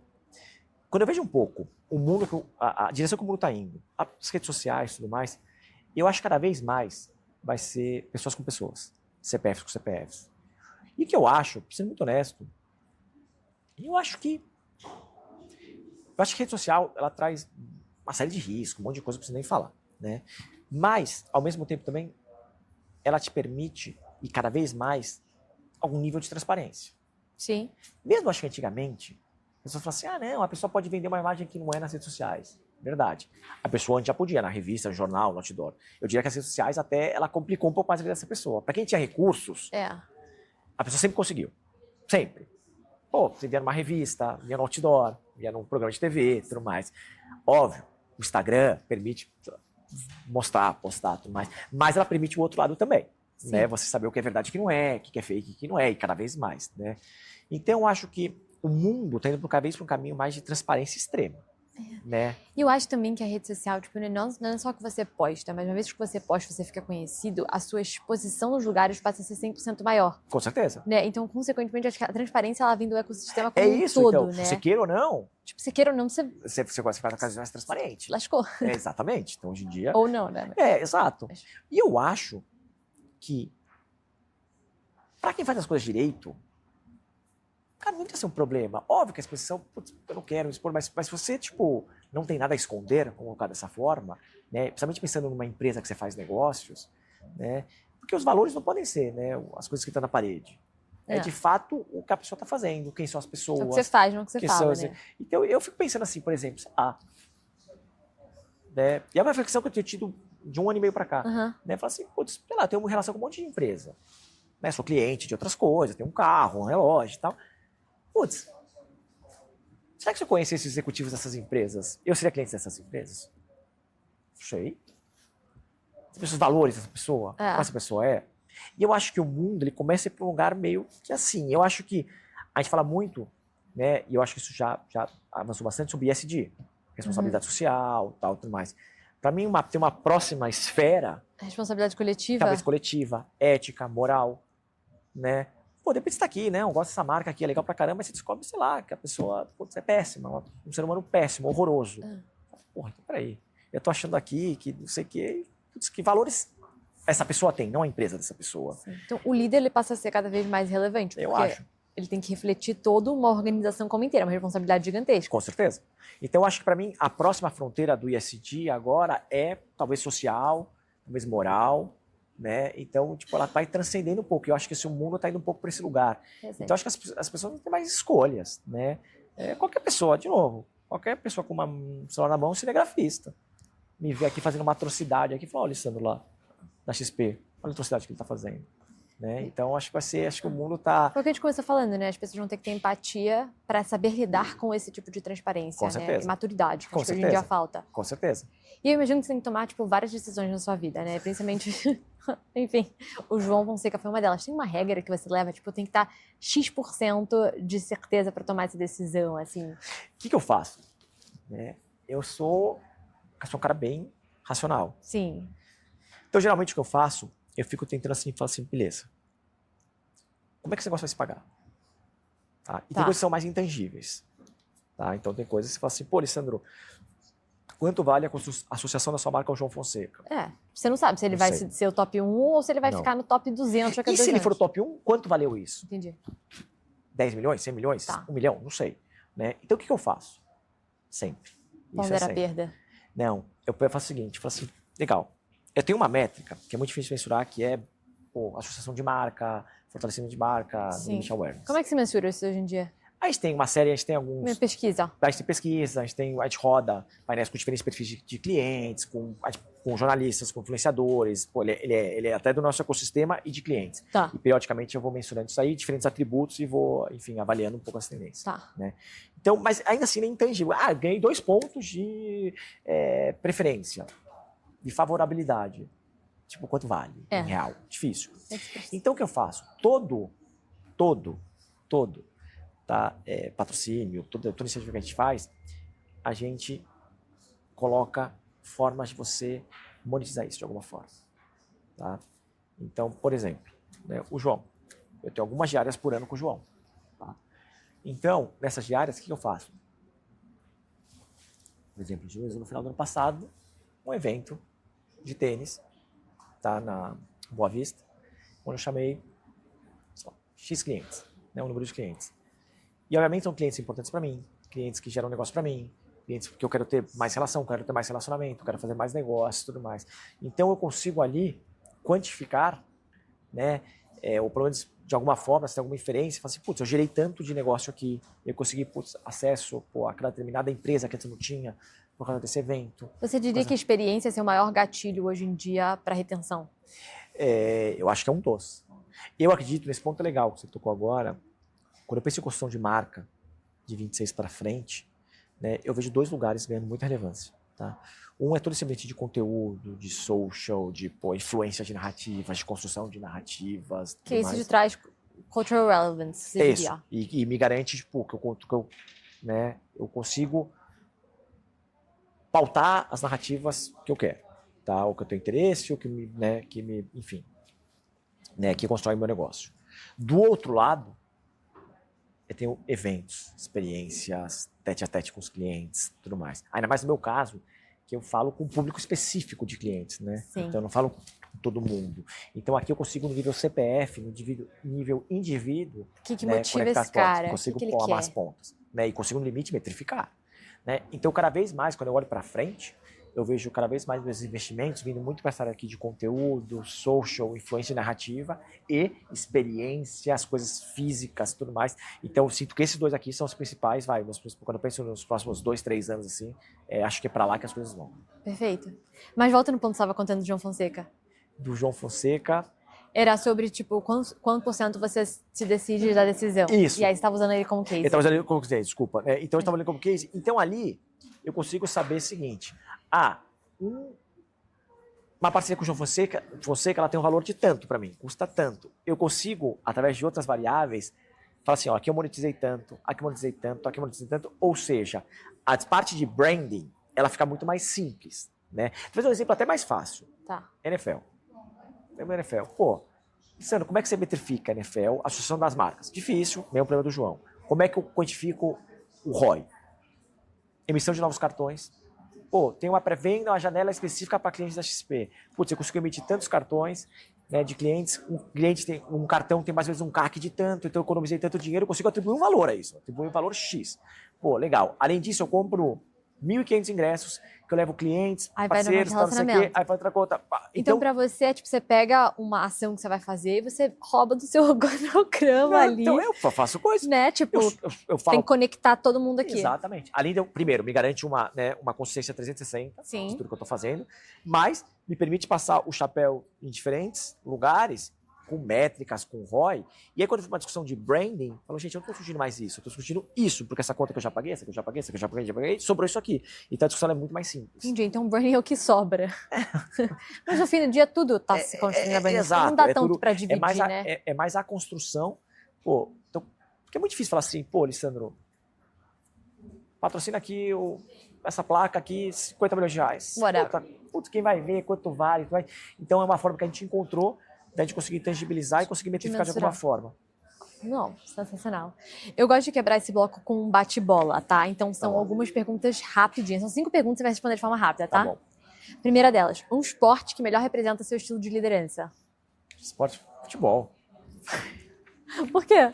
quando eu vejo um pouco o mundo, a direção que o mundo está indo, as redes sociais e tudo mais, eu acho que cada vez mais vai ser pessoas com pessoas, CPFs com CPFs. E o que eu acho, sendo muito honesto, eu acho que a rede social, ela traz uma série de riscos, um monte de coisa que eu não preciso nem falar, né? Mas, ao mesmo tempo também, ela te permite, e cada vez mais, algum nível de transparência. Sim. Mesmo acho que antigamente, as pessoas falavam assim, ah, não, a pessoa pode vender uma imagem que não é nas redes sociais. Verdade. A pessoa antes já podia, na revista, no jornal, no outdoor. Eu diria que as redes sociais até, ela complicou um pouco mais a vida dessa pessoa. Para quem tinha recursos, a pessoa sempre conseguiu. Sempre. Pô, você via numa revista, via no outdoor, via num programa de TV, tudo mais. Óbvio, o Instagram permite mostrar, postar, tudo mais. Mas ela permite o outro lado também. Né? Você saber o que é verdade e o que não é, o que é fake e o que não é, e cada vez mais. Né? Então, eu acho que o mundo está indo cada vez para um caminho mais de transparência extrema. Né? E eu acho também que a rede social, tipo, não é só que você posta, mas uma vez que você posta, você fica conhecido, a sua exposição nos lugares passa a ser 100% maior. Com certeza. Né? Então, consequentemente, acho que a transparência, ela vem do ecossistema como um todo, então, né? Se você queira ou não... Tipo, se queira ou não, você vai ficar cada vez mais transparente. lascou. Exatamente. Então, hoje em dia... Ou não, né? Exato. E eu acho que, para quem faz as coisas direito, cara, não tem ser um problema. Óbvio que a exposição, putz, eu não quero expor, mas se você, tipo, não tem nada a esconder, vamos colocar dessa forma, né? Principalmente pensando numa empresa que você faz negócios, né? Porque os valores não podem ser, né? As coisas que estão na parede. É de fato o que a pessoa está fazendo, quem são as pessoas. É o que você faz, não o que você fala, né? Então, eu fico pensando assim, por exemplo, sei lá, né? E é uma reflexão que eu tenho tido de 1 ano e meio para cá. Né? Falar assim, putz, sei lá, eu tenho uma relação com um monte de empresa. Né? Sou cliente de outras coisas, tenho um carro, um relógio e tal. Putz, será que se eu conhecesse os executivos dessas empresas, eu seria cliente dessas empresas? Não sei. Os valores dessa pessoa, qual essa pessoa é. E eu acho que o mundo, ele começa a ir para um lugar meio que assim. Eu acho que a gente fala muito, né, e eu acho que isso já avançou bastante sobre ESG, responsabilidade social, tal, tudo mais. Para mim, tem uma próxima esfera... Responsabilidade coletiva? Talvez coletiva, ética, moral, né? Pô, depois você tá aqui, né? Eu gosto dessa marca aqui, é legal pra caramba, mas você descobre, sei lá, que a pessoa, putz, é péssima, um ser humano péssimo, horroroso. Porra, então peraí. Eu tô achando aqui que não sei o quê, putz, que valores essa pessoa tem, não a empresa dessa pessoa. Sim. Então, o líder, ele passa a ser cada vez mais relevante. Porque eu acho. Ele tem que refletir toda uma organização como inteira, uma responsabilidade gigantesca. Com certeza. Então, eu acho que para mim, a próxima fronteira do ESG agora é talvez social, talvez moral, né? Então, tipo, ela vai transcendendo um pouco. Eu acho que esse mundo está indo um pouco para esse lugar. Então, acho que as pessoas não têm mais escolhas, né? Qualquer pessoa, de novo, qualquer pessoa com um celular na mão, cinegrafista, me vê aqui fazendo uma atrocidade aqui, fala, olha, Alessandro lá, da XP, olha a atrocidade que ele está fazendo. Né? Então, acho que o mundo está... Foi o que a gente começou falando, né? As pessoas vão ter que ter empatia para saber lidar com esse tipo de transparência, com certeza. Né? E maturidade, que com acho que certeza. hoje em dia falta. Com certeza. E eu imagino que você tem que tomar, tipo, várias decisões na sua vida, né? Principalmente, enfim, o João Fonseca foi uma delas. Tem uma regra que você leva, tipo, tem que estar X% de certeza para tomar essa decisão, assim. O que eu faço? Né? Eu sou um cara bem racional. Sim. Então, geralmente, o que eu faço, eu fico tentando assim, falar assim, beleza, como é que esse negócio vai se pagar? Tá? E tem coisas que são mais intangíveis. Tá? Então tem coisas que você fala assim, pô, Alessandro, quanto vale a associação da sua marca ao João Fonseca? Você não sabe se ele vai ser o top 1 ou se ele vai ficar no top 200 daqui a 2 anos. E se ele anos. for o top 1, quanto valeu isso? Entendi. 10 milhões, 100 milhões, 1 milhão, não sei. Né? Então o que eu faço? Sempre. Pondera a perda. Não, eu faço o seguinte, eu falo assim, legal, eu tenho uma métrica que é muito difícil de mensurar, que é associação de marca, fortalecimento de marca, niche awareness. Como é que se mensura isso hoje em dia? A gente tem uma série, a gente tem alguns... Minha pesquisa. A gente tem pesquisa, a gente roda painéis com diferentes perfis de clientes, com jornalistas, com influenciadores. Pô, ele é até do nosso ecossistema e de clientes. Tá. E periodicamente eu vou mensurando isso aí, diferentes atributos, e vou, enfim, avaliando um pouco as tendências. Tá. Né? Então, mas ainda assim é intangível. Ganhei 2 pontos de preferência, de favorabilidade. Tipo, quanto vale em real? Difícil. Então, o que eu faço? Todo tá? Patrocínio, toda iniciativa que a gente faz, a gente coloca formas de você monetizar isso de alguma forma. Tá? Então, por exemplo, né, o João. Eu tenho algumas diárias por ano com o João. Tá? Então, nessas diárias, o que eu faço? Por exemplo, no final do ano passado, um evento de tênis, tá, na Boa Vista, onde eu chamei X clientes, né, um número de clientes. E, obviamente, são clientes importantes para mim, clientes que geram negócio para mim, clientes que eu quero ter mais relação, quero ter mais relacionamento, quero fazer mais negócio e tudo mais. Então, eu consigo ali quantificar, né, ou pelo menos de alguma forma, se tem alguma inferência, falar assim, putz, eu gerei tanto de negócio aqui, eu consegui acesso àquela determinada empresa que antes não tinha, por causa desse evento. Você diria que a experiência é seu maior gatilho hoje em dia para retenção? Eu acho que é um dos. Eu acredito, nesse ponto legal que você tocou agora, quando eu penso em construção de marca, de 26 para frente, né, eu vejo 2 lugares ganhando muita relevância. Tá? Um é todo esse ambiente de conteúdo, de social, de influência de narrativas, de construção de narrativas. Que isso te traz cultural relevance, você diria. E me garante que eu consigo pautar as narrativas que eu quero. Tá? O que eu tenho interesse, o que enfim, né, que constrói meu negócio. Do outro lado, eu tenho eventos, experiências, tete-a-tete com os clientes, tudo mais. Ainda mais no meu caso, que eu falo com um público específico de clientes, né? Sim. Então eu não falo com todo mundo. Então aqui eu consigo no nível CPF, no nível indivíduo, o que motiva esse cara? Consigo que amar as pontas, né? E consigo no limite metrificar, né? Então cada vez mais, quando eu olho para frente, eu vejo cada vez mais meus investimentos vindo muito para essa área aqui de conteúdo, social, influência narrativa e experiências, coisas físicas, tudo mais. Então eu sinto que esses 2 aqui são os principais, quando eu penso nos próximos 2, 3 anos, assim, acho que é para lá que as coisas vão. Perfeito. Mas volta no ponto que você estava contando do João Fonseca. Do João Fonseca... Era sobre, tipo, quanto por cento você se decide da decisão. Isso. E aí você estava usando ele como case. Eu estava usando ele como case, desculpa. Então eu estava usando ele como case. Então ali eu consigo saber o seguinte. Uma parceria com o João Fonseca, ela tem um valor de tanto para mim, custa tanto. Eu consigo, através de outras variáveis, falar assim, aqui eu monetizei tanto, aqui eu monetizei tanto, aqui eu monetizei tanto. Ou seja, a parte de branding, ela fica muito mais simples, né? Vou fazer um exemplo até mais fácil. Tá. NFL. NFL. Pô, Sandro, como é que você metrifica a NFL, a Associação das Marcas? Difícil, mesmo problema do João. Como é que eu quantifico o ROI? Emissão de novos cartões. Pô, tem uma pré-venda, uma janela específica para clientes da XP. Putz, eu consigo emitir tantos cartões, né, de clientes. Um cartão tem mais ou menos um CAC de tanto, então eu economizei tanto dinheiro, eu consigo atribuir um valor a isso. Atribuir um valor X. Pô, legal. Além disso, eu compro 1.500 ingressos, que eu levo clientes, aí parceiros, vai no relacionamento. aí vai outra conta. Então, pra você, tipo, você pega uma ação que você vai fazer e você rouba do seu organograma ali. Então eu faço coisa. Né? Tipo, eu falo, tem que conectar todo mundo aqui. Exatamente. Além de primeiro, me garante uma consistência 360 de tudo que eu estou fazendo, mas me permite passar o chapéu em diferentes lugares, com métricas, com ROI. E aí, quando for uma discussão de branding, eu falo, gente, eu não estou discutindo mais isso, eu estou discutindo isso, porque essa conta que eu já paguei, essa que eu já paguei, essa que eu já paguei, sobrou isso aqui. Então a discussão é muito mais simples. Entendi, então o branding é o que sobra. Mas no fim do dia tudo está se construindo na branding. Exato, não dá tanto para dividir, né? É mais a construção. Pô, então, porque é muito difícil falar assim, pô, Alessandro, patrocina aqui essa placa aqui, 50 milhões de reais. Whatever. Putz, quem vai ver, quanto vale. Então é uma forma que a gente encontrou da gente conseguir tangibilizar e conseguir metrificar de alguma forma. Não, sensacional. Eu gosto de quebrar esse bloco com um bate-bola, tá? Então são algumas perguntas rapidinhas. São 5 perguntas, você vai responder de forma rápida, tá? Tá bom. Primeira delas, um esporte que melhor representa seu estilo de liderança. Esporte, futebol. Por quê?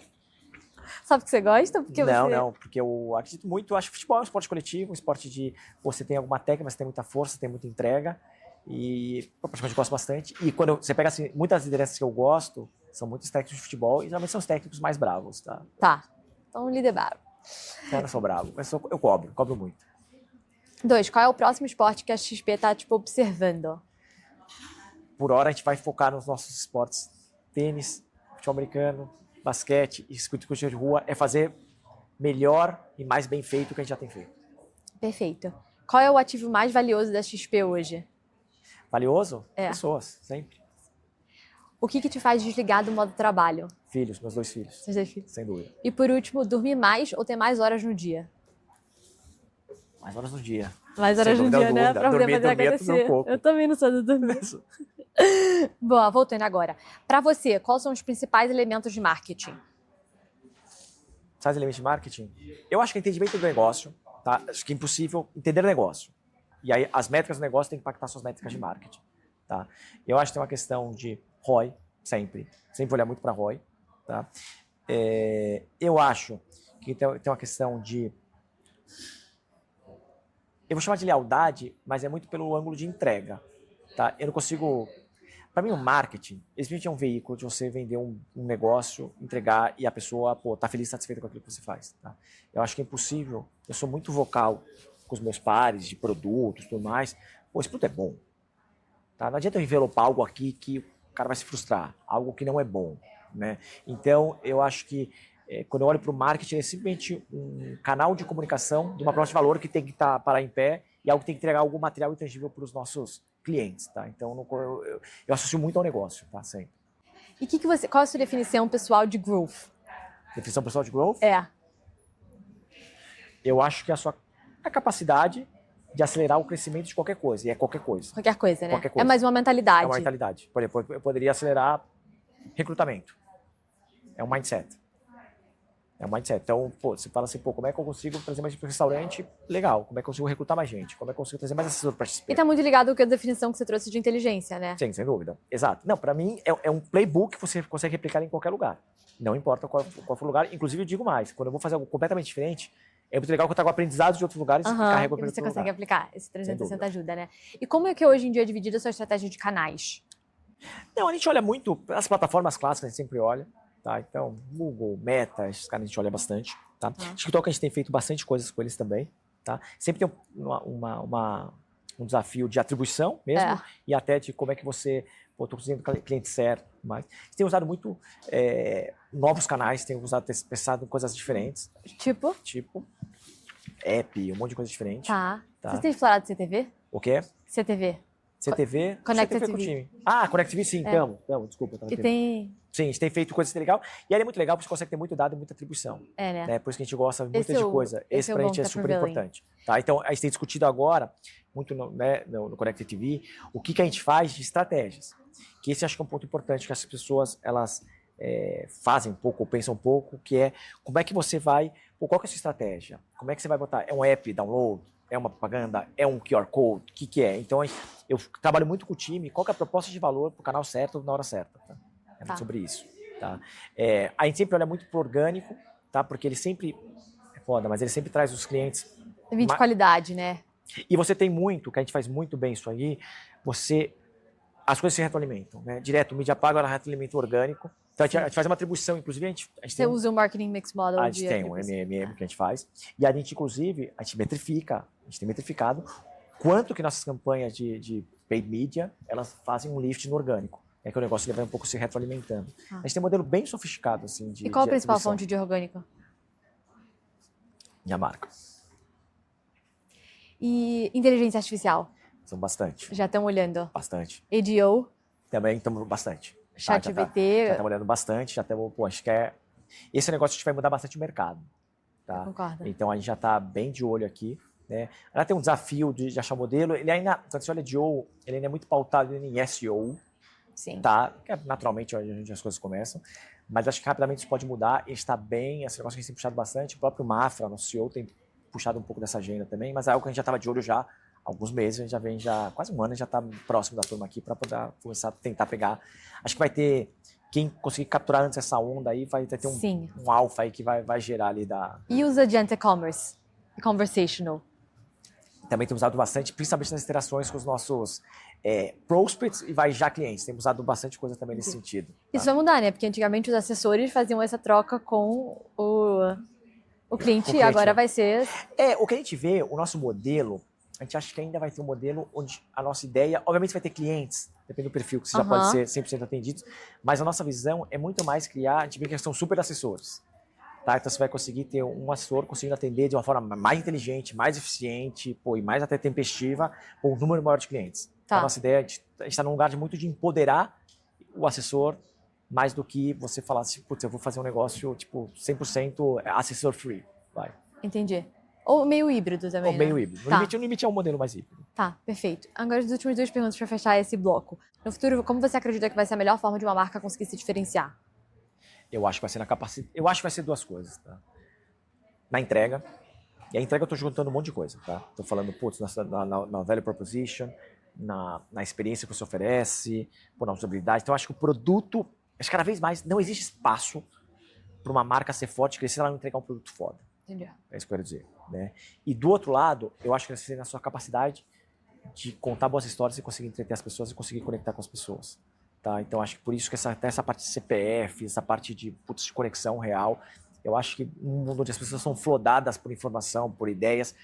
Só porque você gosta? Porque Não, porque eu acredito muito, eu acho que futebol é um esporte coletivo, um esporte de você tem alguma técnica, você tem muita força, tem muita entrega, e eu praticamente gosto bastante. E quando você pega assim, muitas lideranças que eu gosto, são muitos técnicos de futebol, e geralmente são os técnicos mais bravos, tá? Tá, então líder bravo. Eu não sou bravo, mas eu cobro muito. 2, qual é o próximo esporte que a XP tá, tipo, observando? Por hora a gente vai focar nos nossos esportes, tênis, futebol americano, basquete e circuito de rua, é fazer melhor e mais bem feito o que a gente já tem feito. Perfeito. Qual é o ativo mais valioso da XP hoje? Valioso? É. Pessoas, sempre. O que te faz desligar do modo trabalho? Filhos, meus 2 filhos. Seus 2 filhos. Sem dúvida. E por último, dormir mais ou ter mais horas no dia? Mais horas no dia. Mais horas no dia, né? Pra poder fazer acontecer. Um pouco. Eu também não sou do dormir. Boa, voltando agora. Pra você, quais são os principais elementos de marketing? Principais elementos de marketing? Eu acho que é entendimento do negócio, tá? Acho que é impossível entender o negócio. E aí as métricas do negócio têm que impactar suas métricas de marketing, tá? Eu acho que tem uma questão de ROI, sempre olhar muito para ROI, tá? Eu acho que tem uma questão de, eu vou chamar de lealdade, mas é muito pelo ângulo de entrega, tá? Eu não consigo, para mim o marketing, simplesmente é um veículo de você vender um negócio, entregar e a pessoa, tá feliz, satisfeita com aquilo que você faz, tá? Eu acho que é impossível, eu sou muito vocal com os meus pares de produtos e tudo mais, esse produto é bom, tá? Não adianta eu envelopar algo aqui que o cara vai se frustrar, algo que não é bom, né? Então, eu acho que quando eu olho para o marketing, é simplesmente um canal de comunicação de uma proposta de valor que tem que parar em pé e algo que tem que entregar algum material intangível para os nossos clientes, tá? Então, eu associo muito ao negócio, tá? Sempre. E qual é a sua definição pessoal de growth? Definição pessoal de growth? Eu acho que é a capacidade de acelerar o crescimento de qualquer coisa, e é qualquer coisa. Qualquer coisa, né? Qualquer coisa. É mais uma mentalidade. É uma mentalidade. Por exemplo, eu poderia acelerar recrutamento. É um mindset. É um mindset. Então, você fala assim, como é que eu consigo trazer mais gente para o restaurante? Legal. Como é que eu consigo recrutar mais gente? Como é que eu consigo trazer mais assessor para XP? E tá muito ligado com a definição que você trouxe de inteligência, né? Sim, sem dúvida. Exato. Não, para mim, é um playbook que você consegue replicar em qualquer lugar. Não importa qual for o lugar. Inclusive, eu digo mais. Quando eu vou fazer algo completamente diferente, é muito legal que eu trago aprendizados de outros lugares e carrego para você consegue aplicar. Esse 360 Sem ajuda, né? E como é que hoje em dia é dividida a sua estratégia de canais? Não, a gente olha muito as plataformas clássicas, a gente sempre olha, tá? Então, Google, Meta, esses caras a gente olha bastante, tá? TikTok a gente tem feito bastante coisas com eles também, tá? Sempre tem um desafio de atribuição mesmo e até de como é que você, tô conseguindo cliente certo, mas a gente tem usado muito novos canais, tem pensado em coisas diferentes. Tipo, app, um monte de coisa diferente. Tá. Você tem explorado CTV? O quê? CTV. CTV? Connected CTV com o time. Ah, Connected TV, sim, tamo, desculpa. Que tem... Sim, a gente tem feito coisas legal. E aí é muito legal porque você consegue ter muito dado e muita atribuição. né? Por isso que a gente gosta muito de coisa. Esse pra gente é super importante. Tá? Então, a gente tem discutido agora, muito no Connected TV, o que a gente faz de estratégias. Que esse acho que é um ponto importante que as pessoas, elas fazem um pouco, ou pensam um pouco, que é como é que você vai... qual que é a sua estratégia? Como é que você vai botar? É um app, download? É uma propaganda? É um QR Code? O que é? Então, eu trabalho muito com o time. Qual que é a proposta de valor para o canal certo na hora certa? Tá? É muito sobre isso. Tá? A gente sempre olha muito pro orgânico, tá? Porque ele sempre... É foda, mas ele sempre traz os clientes... de qualidade, né? E você tem muito, que a gente faz muito bem isso aí, as coisas se retroalimentam, né? Direto, o mídia paga, ela retroalimenta o orgânico. Então, a gente faz uma atribuição, inclusive, a gente Você usa o Marketing Mix Model? A gente tem um MMM que a gente faz. E a gente, inclusive, a gente metrifica, a gente tem metrificado quanto que nossas campanhas de paid media, elas fazem um lift no orgânico. É que o negócio ele vai um pouco se retroalimentando. A gente tem um modelo bem sofisticado, assim, E qual a principal fonte de orgânico? Minha marca. E inteligência artificial? São bastante. Já estão olhando? Bastante. EDO? Também estamos bastante. ChatGPT? Já estamos olhando bastante, já estamos, acho que esse negócio a gente vai mudar bastante o mercado. Tá? Eu concordo. Então a gente já está bem de olho aqui. Né? Ela tem um desafio de achar modelo. Ele ainda, quando você olha de ele ainda é muito pautado em SEO. Sim. tá? Porque naturalmente onde as coisas começam, mas acho que rapidamente isso pode mudar. Ele está bem, esse negócio que a gente tem puxado bastante. O próprio Mafra, nosso CEO, tem puxado um pouco dessa agenda também, mas é algo que a gente já estava de olho já há alguns meses, a gente já vem quase um ano, a gente já está próximo da turma aqui para poder começar a tentar pegar. Acho que vai ter, quem conseguir capturar antes essa onda aí, vai ter um alfa aí que vai gerar ali da... E os Agent Commerce, Conversational? Também temos usado bastante, principalmente nas interações com os nossos prospects e já clientes. Temos usado bastante coisa também nesse sentido. Tá? Isso vai mudar, né? Porque antigamente os assessores faziam essa troca com o cliente e agora vai ser... O que a gente vê, o nosso modelo, a gente acha que ainda vai ter um modelo onde a nossa ideia, obviamente vai ter clientes, depende do perfil, que você já pode ser 100% atendidos, mas a nossa visão é muito mais criar, a gente vê que são super assessores. Tá? Então você vai conseguir ter um assessor conseguindo atender de uma forma mais inteligente, mais eficiente, e mais até tempestiva, com um número maior de clientes. Tá. A nossa ideia, a gente está num lugar muito de empoderar o assessor, mais do que você falar assim, putz, eu vou fazer um negócio tipo 100% assessor free. Vai. Entendi. Ou meio híbrido também, Ou meio híbrido. No limite é um modelo mais híbrido. Tá, perfeito. Agora as últimas duas perguntas para fechar esse bloco. No futuro, como você acredita que vai ser a melhor forma de uma marca conseguir se diferenciar? Eu acho que vai ser na capacidade. Eu acho que vai ser duas coisas, tá? Na entrega. E a entrega eu tô juntando um monte de coisa, tá? Tô falando, putz, na value proposition, na experiência que você oferece, na usabilidade. Então eu acho que o produto, acho que cada vez mais não existe espaço para uma marca ser forte, crescer, ela não entregar um produto foda. Entendi. É isso que eu quero dizer, né? E do outro lado, eu acho que vai ser na sua capacidade de contar boas histórias e conseguir entreter as pessoas e conseguir conectar com as pessoas. Tá? Então, acho que por isso que até essa parte de CPF, essa parte de conexão real, eu acho que um mundo onde as pessoas são flodadas por informação, por ideias,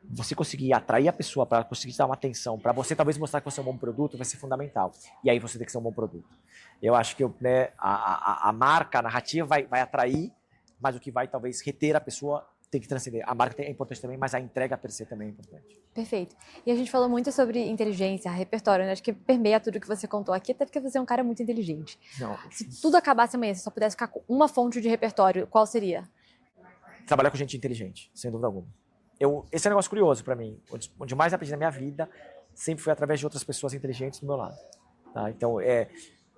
você conseguir atrair a pessoa para conseguir dar uma atenção, para você talvez mostrar que você é um bom produto, vai ser fundamental. E aí você tem que ser um bom produto. Eu acho que a marca, a narrativa vai atrair, mas o que vai talvez reter a pessoa tem que transcender. A marca é importante também, mas a entrega per se também é importante. Perfeito. E a gente falou muito sobre inteligência, repertório, né? Acho que permeia tudo que você contou aqui, até porque você é um cara muito inteligente. Não. Se tudo acabasse amanhã, se só pudesse ficar com uma fonte de repertório, qual seria? Trabalhar com gente inteligente, sem dúvida alguma. Esse é um negócio curioso para mim. Onde mais aprendi na minha vida sempre foi através de outras pessoas inteligentes do meu lado. Tá? Então,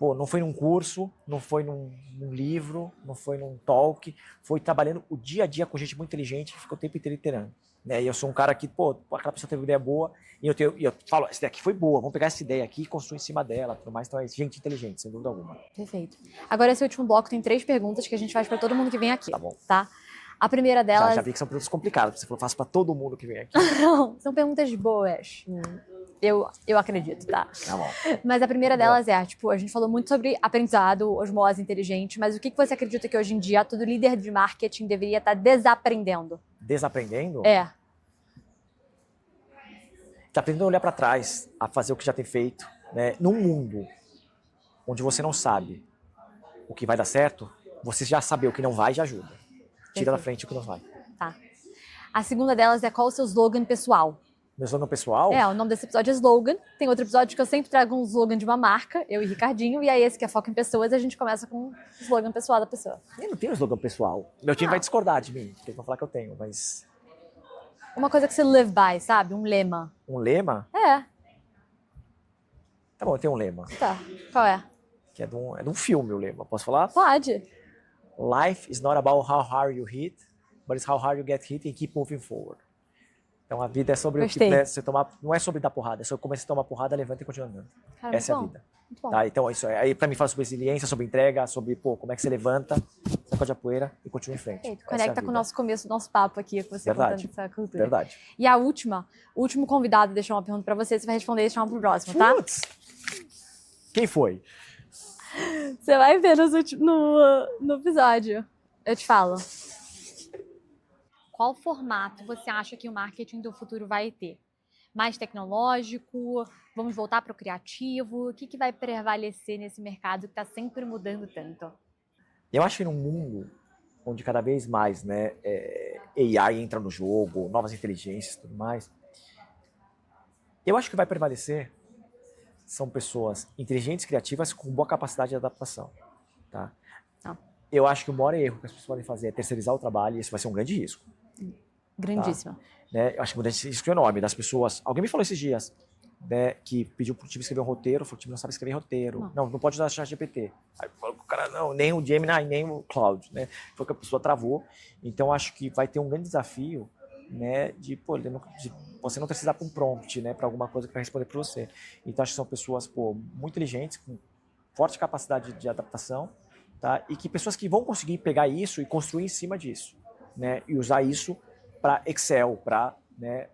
não foi num curso, não foi num livro, não foi num talk, foi trabalhando o dia a dia com gente muito inteligente que fica o tempo inteiro iterando. Né? E eu sou um cara que, aquela pessoa teve uma ideia boa, e eu falo, essa ideia aqui foi boa, vamos pegar essa ideia aqui e construir em cima dela, tudo mais. Então é gente inteligente, sem dúvida alguma. Perfeito. Agora, esse último bloco tem 3 perguntas que a gente faz para todo mundo que vem aqui. Tá bom. Tá? A primeira delas... Já vi que são perguntas complicadas, você falou, faço para todo mundo que vem aqui. Não, são perguntas boas. Eu acredito, tá? Tá bom. Mas a primeira delas a gente falou muito sobre aprendizado, osmose inteligente, mas o que você acredita que hoje em dia todo líder de marketing deveria estar desaprendendo? Desaprendendo? Tá aprendendo a olhar para trás, a fazer o que já tem feito, né? Num mundo onde você não sabe o que vai dar certo, você já saber o que não vai já ajuda. Tira da frente o que não vai. Tá. A segunda delas é qual o seu slogan pessoal? Meu slogan pessoal? O nome desse episódio é Slogan. Tem outro episódio que eu sempre trago um slogan de uma marca, eu e Ricardinho, e aí esse que é Foco em Pessoas, a gente começa com o slogan pessoal da pessoa. Eu não tenho slogan pessoal. Meu time vai discordar de mim, porque eles vão falar que eu tenho, mas... Uma coisa que você live by, sabe? Um lema. Um lema? Tá bom, eu tenho um lema. Tá, qual é? Que é de um filme o lema. Posso falar? Pode. Life is not about how hard you hit, but it's how hard you get hit and keep moving forward. Então a vida é sobre o que você tomar, não é sobre dar porrada, é sobre como você toma porrada, levanta e continua andando. Cara, essa é a vida. Tá? Então isso aí para mim fala sobre resiliência, sobre entrega, sobre como é que você levanta, sacode a poeira e continua em frente. Conecta com o nosso começo, nosso papo aqui, com você contando essa cultura. Verdade. E a última, o último convidado deixou uma pergunta para você, você vai responder e deixar uma pro próximo, tá? Putz! Quem foi? Você vai ver no episódio. Eu te falo. Qual formato você acha que o marketing do futuro vai ter? Mais tecnológico? Vamos voltar para o criativo? O que vai prevalecer nesse mercado que está sempre mudando tanto? Eu acho que num mundo onde cada vez mais AI entra no jogo, novas inteligências e tudo mais, eu acho que vai prevalecer são pessoas inteligentes, criativas, com boa capacidade de adaptação. Tá? Eu acho que o maior erro que as pessoas podem fazer é terceirizar o trabalho, e isso vai ser um grande risco. Grandíssimo. Tá? Eu acho que um risco enorme das pessoas. Alguém me falou esses dias, né, que pediu para o time escrever um roteiro, falou que o time não sabe escrever roteiro. Não pode usar chat GPT. Aí o cara, não, nem o Gemini, nem o Claude, né? Foi que a pessoa travou. Então, acho que vai ter um grande desafio, né, de você não precisar para um prompt, né, para alguma coisa que vai responder para você. Então, acho que são pessoas, muito inteligentes, com forte capacidade de adaptação, tá? E que pessoas que vão conseguir pegar isso e construir em cima disso, né, e usar isso para Excel, para, né,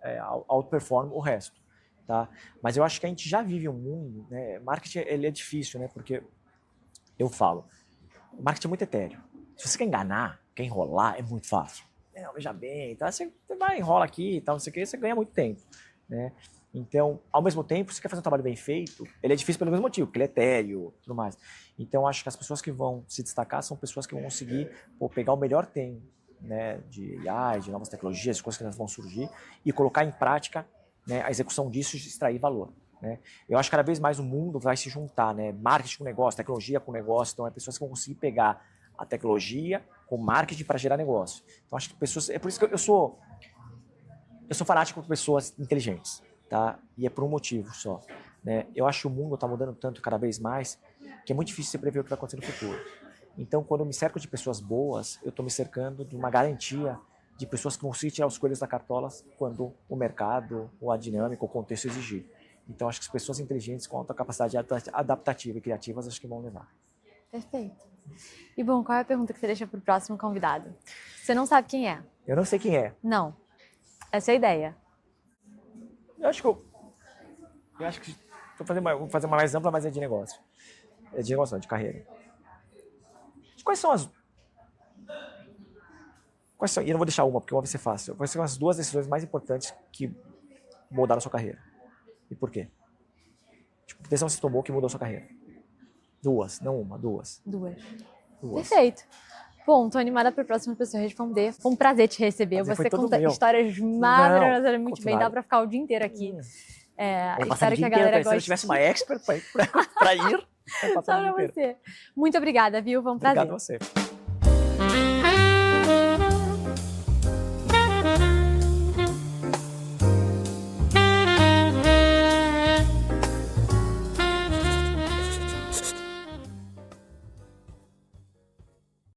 outperform o resto, tá? Mas eu acho que a gente já vive um mundo, né, marketing ele é difícil, né, porque eu falo, o marketing é muito etéreo. Se você quer enganar, quer enrolar, é muito fácil. Não, veja bem, tá? Você vai, enrola aqui e tal, não sei o que, você ganha muito tempo, né? Então, ao mesmo tempo, se você quer fazer um trabalho bem feito, ele é difícil pelo mesmo motivo, porque ele é etéreo e tudo mais. Então, acho que as pessoas que vão se destacar são pessoas que vão conseguir pegar o melhor tempo, né, de AI, de novas tecnologias, de coisas que vão surgir, e colocar em prática, né, a execução disso e extrair valor. Né? Eu acho que cada vez mais o mundo vai se juntar, né? Marketing com negócio, tecnologia com negócio, então é pessoas que vão conseguir pegar a tecnologia com marketing para gerar negócio. Então acho que pessoas, é por isso que eu sou fanático por pessoas inteligentes, tá? E é por um motivo só, né? Eu acho que o mundo está mudando tanto cada vez mais que é muito difícil você prever o que vai acontecer no futuro. Então, quando eu me cerco de pessoas boas, eu estou me cercando de uma garantia de pessoas que vão conseguir tirar os coelhos da cartola quando o mercado, ou a dinâmica, ou o contexto exigir. Então, acho que as pessoas inteligentes com alta capacidade adaptativa e criativas, acho que vão levar. Perfeito. E bom, qual é a pergunta que você deixa para o próximo convidado? Você não sabe quem é? Eu não sei quem é. Não. Essa é a ideia. Eu acho que vou fazer uma mais ampla, mas é de negócio. É de negócio, não, de carreira. Quais são? E eu não vou deixar uma, porque uma vai ser fácil. Quais são as 2 decisões mais importantes que mudaram a sua carreira? E por quê? Tipo, que decisão você tomou que mudou a sua carreira? 2, não uma, 2. 2. Perfeito. Bom, tô animada para a próxima pessoa responder. Foi um prazer te receber. Você conta histórias maravilhosas muito bem. Dá para ficar o dia inteiro aqui. Espero que a galera goste. Se eu tivesse uma expert para ir, só para você. Muito obrigada, viu? Foi um prazer. Obrigado a você.